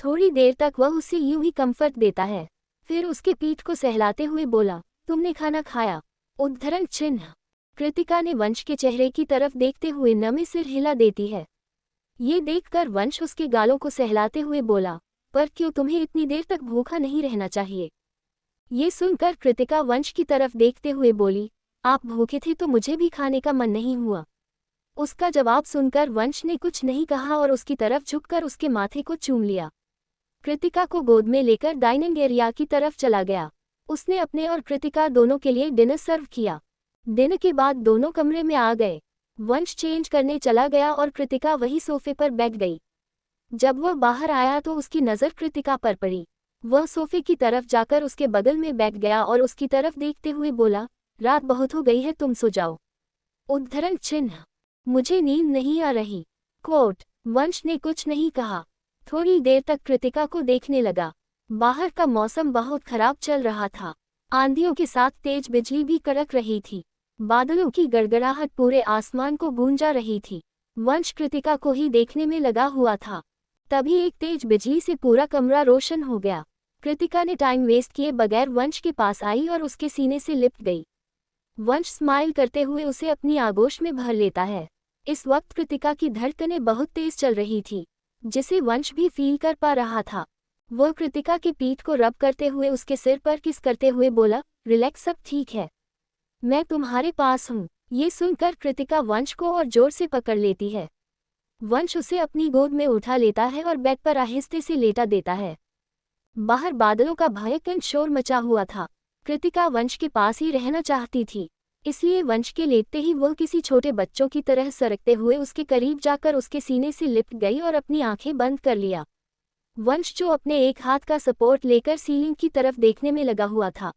थोड़ी देर तक वह उसे यूं ही कंफर्ट देता है, फिर उसके पीठ को सहलाते हुए बोला, तुमने खाना खाया? उद्धरण चिन्ह। कृतिका ने वंश के चेहरे की तरफ देखते हुए नमे सिर हिला देती है। ये देखकर वंश उसके गालों को सहलाते हुए बोला, पर क्यों तुम्हें इतनी देर तक भूखा नहीं रहना चाहिए? ये सुनकर कृतिका वंश की तरफ देखते हुए बोली, आप भूखे थे तो मुझे भी खाने का मन नहीं हुआ। उसका जवाब सुनकर वंश ने कुछ नहीं कहा और उसकी तरफ झुककर उसके माथे को चूम लिया। कृतिका को गोद में लेकर डाइनिंग एरिया की तरफ चला गया। उसने अपने और कृतिका दोनों के लिए डिनर सर्व किया। डिनर के बाद दोनों कमरे में आ गए। वंश चेंज करने चला गया और कृतिका वही सोफे पर बैठ गई। जब वह बाहर आया तो उसकी नज़र कृतिका पर पड़ी। वह सोफे की तरफ जाकर उसके बगल में बैठ गया और उसकी तरफ देखते हुए बोला, रात बहुत हो गई है, तुम सो जाओ। उद्धरण चिन्ह। मुझे नींद नहीं आ रही। कोट। वंश ने कुछ नहीं कहा। थोड़ी देर तक कृतिका को देखने लगा। बाहर का मौसम बहुत खराब चल रहा था। आंधियों के साथ तेज बिजली भी कड़क रही थी। बादलों की गड़गड़ाहट पूरे आसमान को गूंजा रही थी। वंश कृतिका को ही देखने में लगा हुआ था। तभी एक तेज बिजली से पूरा कमरा रोशन हो गया। कृतिका ने टाइम वेस्ट किए बगैर वंश के पास आई और उसके सीने से लिपट गई। वंश स्माइल करते हुए उसे अपनी आगोश में भर लेता है। इस वक्त कृतिका की धड़कनें बहुत तेज चल रही थी, जिसे वंश भी फील कर पा रहा था। वह कृतिका की पीठ को रब करते हुए उसके सिर पर किस करते हुए बोला, रिलैक्स, सब ठीक है, मैं तुम्हारे पास हूँ। ये सुनकर कृतिका वंश को और जोर से पकड़ लेती है। वंश उसे अपनी गोद में उठा लेता है और बेड पर आहिस्ते से लेटा देता है। बाहर बादलों का भयंकर शोर मचा हुआ था। कृतिका वंश के पास ही रहना चाहती थी, इसलिए वंश के लेटते ही वह किसी छोटे बच्चों की तरह सरकते हुए उसके करीब जाकर उसके सीने से लिपट गई और अपनी आंखें बंद कर लिया। वंश जो अपने एक हाथ का सपोर्ट लेकर सीलिंग की तरफ देखने में लगा हुआ था,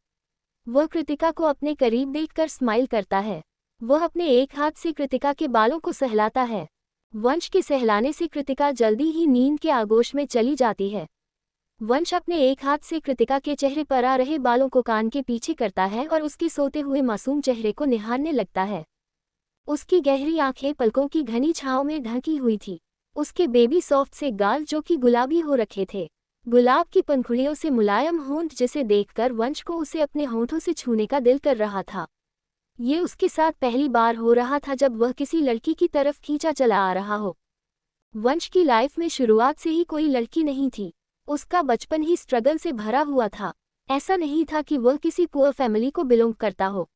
वह कृतिका को अपने करीब देखकर स्माइल करता है। वह अपने एक हाथ से कृतिका के बालों को सहलाता है। वंश के सहलाने से कृतिका जल्दी ही नींद के आगोश में चली जाती है। वंश अपने एक हाथ से कृतिका के चेहरे पर आ रहे बालों को कान के पीछे करता है और उसके सोते हुए मासूम चेहरे को निहारने लगता है। उसकी गहरी आंखें पलकों की घनी छांव में ढकी हुई थी। उसके बेबी सॉफ्ट से गाल जो कि गुलाबी हो रखे थे, गुलाब की पंखुड़ियों से मुलायम होंठ जिसे देखकर वंश को उसे अपने होंठों से छूने का दिल कर रहा था। ये उसके साथ पहली बार हो रहा था जब वह किसी लड़की की तरफ खींचा चला आ रहा हो। वंश की लाइफ में शुरुआत से ही कोई लड़की नहीं थी। उसका बचपन ही स्ट्रगल से भरा हुआ था। ऐसा नहीं था कि वह किसी पुअर फैमिली को बिलोंग करता हो।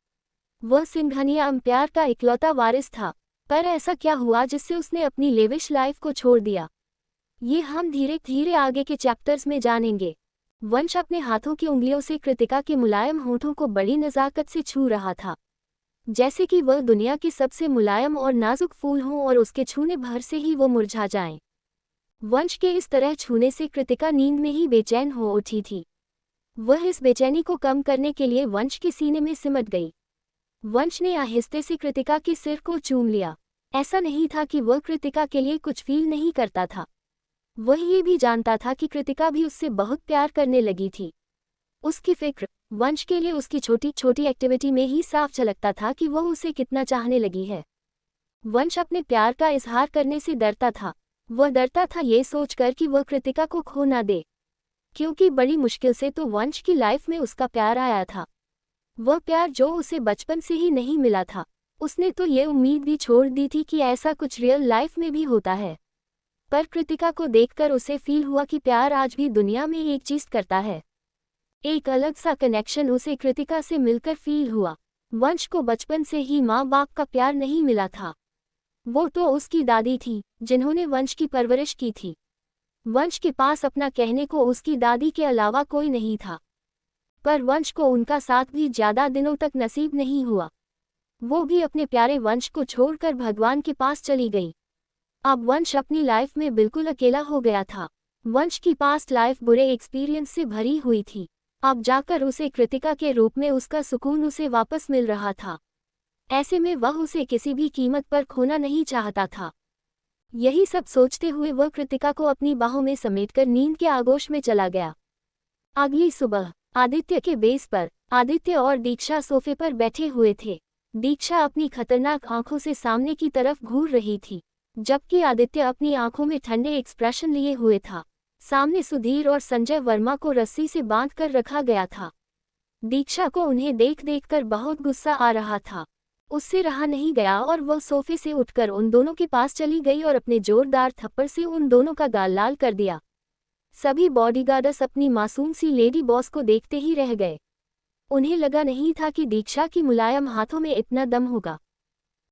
वह सिंघानिया अम्पायर का इकलौता वारिस था। पर ऐसा क्या हुआ जिससे उसने अपनी लेविश लाइफ को छोड़ दिया? ये हम धीरे धीरे आगे के चैप्टर्स में जानेंगे। वंश अपने हाथों की उंगलियों से कृतिका के मुलायम होठों को बड़ी नज़ाकत से छू रहा था, जैसे कि वह दुनिया के सबसे मुलायम और नाजुक फूल हों और उसके छूने भर से ही वो मुरझा जाएं। वंश के इस तरह छूने से कृतिका नींद में ही बेचैन हो उठी थी। वह इस बेचैनी को कम करने के लिए वंश के सीने में सिमट गई। वंश ने आहिस्ते से कृतिका के सिर को चूम लिया। ऐसा नहीं था कि वह कृतिका के लिए कुछ फील नहीं करता था। वह ये भी जानता था कि कृतिका भी उससे बहुत प्यार करने लगी थी। उसकी फिक्र वंश के लिए उसकी छोटी छोटी एक्टिविटी में ही साफ झलकता था कि वह उसे कितना चाहने लगी है। वंश अपने प्यार का इजहार करने से डरता था। वह डरता था ये सोचकर कि वह कृतिका को खो ना दे, क्योंकि बड़ी मुश्किल से तो वंश की लाइफ में उसका प्यार आया था। वह प्यार जो उसे बचपन से ही नहीं मिला था। उसने तो ये उम्मीद भी छोड़ दी थी कि ऐसा कुछ रियल लाइफ में भी होता है। पर कृतिका को देखकर उसे फील हुआ कि प्यार आज भी दुनिया में एक चीज करता है। एक अलग सा कनेक्शन उसे कृतिका से मिलकर फील हुआ। वंश को बचपन से ही माँ बाप का प्यार नहीं मिला था। वो तो उसकी दादी थी जिन्होंने वंश की परवरिश की थी। वंश के पास अपना कहने को उसकी दादी के अलावा कोई नहीं था। पर वंश को उनका साथ भी ज्यादा दिनों तक नसीब नहीं हुआ। वो भी अपने प्यारे वंश को छोड़कर भगवान के पास चली गई। अब वंश अपनी लाइफ में बिल्कुल अकेला हो गया था। वंश की पास्ट लाइफ बुरे एक्सपीरियंस से भरी हुई थी। अब जाकर उसे कृतिका के रूप में उसका सुकून उसे वापस मिल रहा था। ऐसे में वह उसे किसी भी कीमत पर खोना नहीं चाहता था। यही सब सोचते हुए वह कृतिका को अपनी बाहों में समेटकर नींद के आगोश में चला गया। अगली सुबह आदित्य के बेस पर आदित्य और दीक्षा सोफे पर बैठे हुए थे। दीक्षा अपनी खतरनाक आंखों से सामने की तरफ घूर रही थी, जबकि आदित्य अपनी आंखों में ठंडे एक्सप्रेशन लिए हुए था। सामने सुधीर और संजय वर्मा को रस्सी से बांधकर रखा गया था। दीक्षा को उन्हें देख देखकर बहुत गुस्सा आ रहा था। उससे रहा नहीं गया और वह सोफे से उठकर उन दोनों के पास चली गई और अपने जोरदार थप्पड़ से उन दोनों का गाल लाल कर दिया। सभी बॉडीगार्ड्स अपनी मासूम सी लेडी बॉस को देखते ही रह गए। उन्हें लगा नहीं था कि दीक्षा की मुलायम हाथों में इतना दम होगा।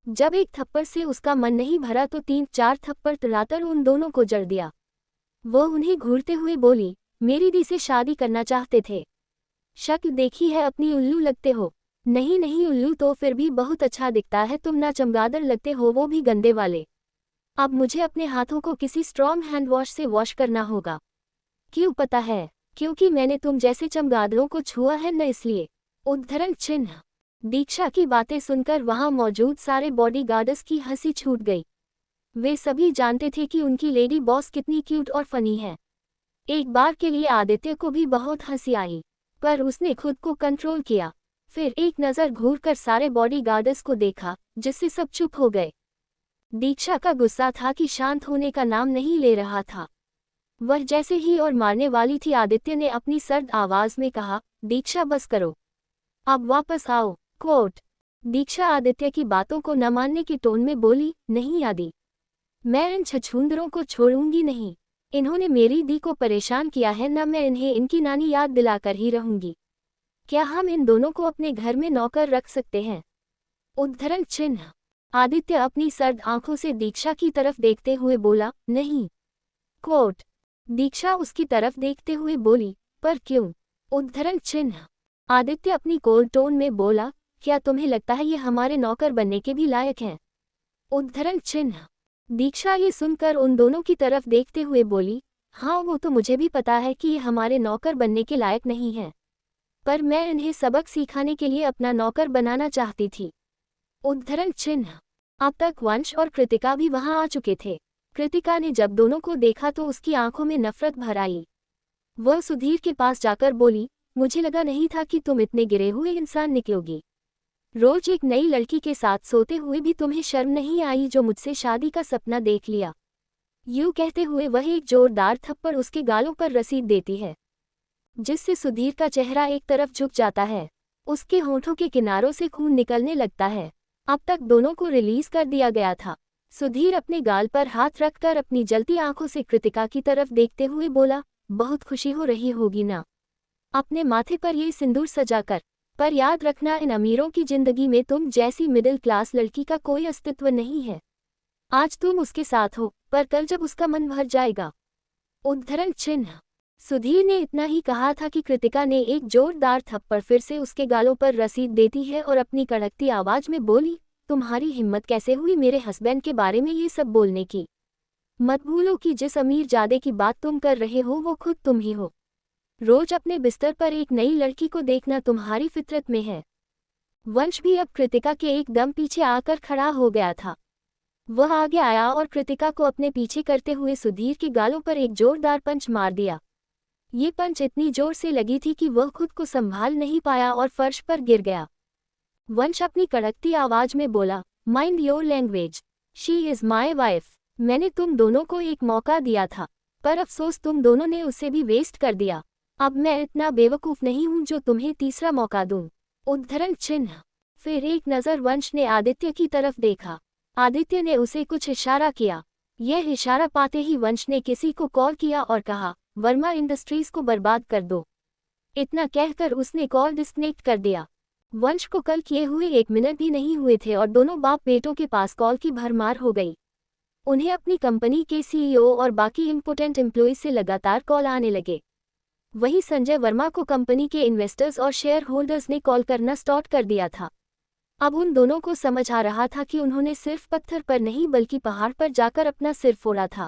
जब एक थप्पड़ से उसका मन नहीं भरा तो 3-4 थप्पड़ तुलाकर उन दोनों को जड़ दिया। वह उन्हें घूरते हुए बोली, मेरी दी से शादी करना चाहते थे? शक्ल देखी है अपनी, उल्लू लगते हो। नहीं नहीं, उल्लू तो फिर भी बहुत अच्छा दिखता है, तुम ना चमगादड़ लगते हो, वो भी गंदे वाले। अब मुझे अपने हाथों को किसी स्ट्रॉन्ग हैंड वॉश से वॉश करना होगा। क्यों पता है? क्योंकि मैंने तुम जैसे चमगादड़ों को छुआ है न, इसलिए। उद्धरण चिन्ह। दीक्षा की बातें सुनकर वहां मौजूद सारे बॉडीगार्ड्स की हंसी छूट गई। वे सभी जानते थे कि उनकी लेडी बॉस कितनी क्यूट और फनी है। एक बार के लिए आदित्य को भी बहुत हंसी आई, पर उसने खुद को कंट्रोल किया। फिर एक नज़र घूरकर सारे बॉडीगार्ड्स को देखा, जिससे सब चुप हो गए। दीक्षा का गुस्सा था कि शांत होने का नाम नहीं ले रहा था। वह जैसे ही और मारने वाली थी, आदित्य ने अपनी सर्द आवाज में कहा, दीक्षा बस करो, अब वापस आओ। कोट। दीक्षा आदित्य की बातों को न मानने की टोन में बोली, नहीं आदि, मैं इन छछूंदरों को छोड़ूंगी नहीं। इन्होंने मेरी दी को परेशान किया है, न मैं इन्हें इनकी नानी याद दिलाकर ही रहूंगी। क्या हम इन दोनों को अपने घर में नौकर रख सकते हैं? उद्धरण चिन्ह। आदित्य अपनी सर्द आंखों से दीक्षा की तरफ देखते हुए बोला, नहीं। कोट। दीक्षा उसकी तरफ देखते हुए बोली, पर क्यों? उद्धरण चिन्ह। आदित्य अपनी कोल्ड टोन में बोला, क्या तुम्हें लगता है ये हमारे नौकर बनने के भी लायक हैं? उद्धरण चिन्ह। दीक्षा ये सुनकर उन दोनों की तरफ देखते हुए बोली, हाँ वो तो मुझे भी पता है कि ये हमारे नौकर बनने के लायक नहीं हैं, पर मैं इन्हें सबक सिखाने के लिए अपना नौकर बनाना चाहती थी। उद्धरण चिन्ह। अब तक वंश और कृतिका भी वहां आ चुके थे। कृतिका ने जब दोनों को देखा तो उसकी आंखों में नफरत भर आई। वह सुधीर के पास जाकर बोली, मुझे लगा नहीं था कि तुम इतने गिरे हुए इंसान निकलोगी। रोज एक नई लड़की के साथ सोते हुए भी तुम्हें शर्म नहीं आई जो मुझसे शादी का सपना देख लिया। यूं कहते हुए वह एक जोरदार थप्पड़ उसके गालों पर रसीद देती है, जिससे सुधीर का चेहरा एक तरफ झुक जाता है। उसके होठों के किनारों से खून निकलने लगता है। अब तक दोनों को रिलीज कर दिया गया था। सुधीर अपने गाल पर हाथ रखकर अपनी जलती आंखों से कृतिका की तरफ देखते हुए बोला, बहुत खुशी हो रही होगी ना अपने माथे पर ये सिंदूर सजाकर। पर याद रखना, इन अमीरों की जिंदगी में तुम जैसी मिडिल क्लास लड़की का कोई अस्तित्व नहीं है। आज तुम उसके साथ हो, पर कल जब उसका मन भर जाएगा। उद्धरण चिन्ह। सुधीर ने इतना ही कहा था कि कृतिका ने एक जोरदार थप्पड़ फिर से उसके गालों पर रसीद देती है और अपनी कड़कती आवाज में बोली, तुम्हारी हिम्मत कैसे हुई मेरे हस्बैंड के बारे में ये सब बोलने की? मत भूलो कि जिस अमीर जादे की बात तुम कर रहे हो वो खुद तुम ही हो। रोज अपने बिस्तर पर एक नई लड़की को देखना तुम्हारी फितरत में है। वंश भी अब कृतिका के एकदम पीछे आकर खड़ा हो गया था। वह आगे आया और कृतिका को अपने पीछे करते हुए सुधीर के गालों पर एक जोरदार पंच मार दिया। ये पंच इतनी जोर से लगी थी कि वह खुद को संभाल नहीं पाया और फर्श पर गिर गया। वंश अपनी कड़कती आवाज में बोला, mind your language, she is my wife. मैंने तुम दोनों को एक मौका दिया था, पर अफसोस तुम दोनों ने उसे भी वेस्ट कर दिया। अब मैं इतना बेवकूफ नहीं हूं जो तुम्हें तीसरा मौका दूं। उद्धरण चिन्ह। फिर एक नज़र वंश ने आदित्य की तरफ देखा। आदित्य ने उसे कुछ इशारा किया। यह इशारा पाते ही वंश ने किसी को कॉल किया और कहा, वर्मा इंडस्ट्रीज को बर्बाद कर दो। इतना कहकर उसने कॉल डिस्कनेक्ट कर दिया। वंश को कल किए हुए 1 मिनट भी नहीं हुए थे और दोनों बाप बेटों के पास कॉल की भरमार हो गई। उन्हें अपनी कंपनी के सीईओ और बाकी इम्पोर्टेंट एम्प्लॉयज से लगातार कॉल आने लगे। वहीं संजय वर्मा को कंपनी के इन्वेस्टर्स और शेयर होल्डर्स ने कॉल करना स्टार्ट कर दिया था। अब उन दोनों को समझ आ रहा था कि उन्होंने सिर्फ पत्थर पर नहीं बल्कि पहाड़ पर जाकर अपना सिर फोड़ा था।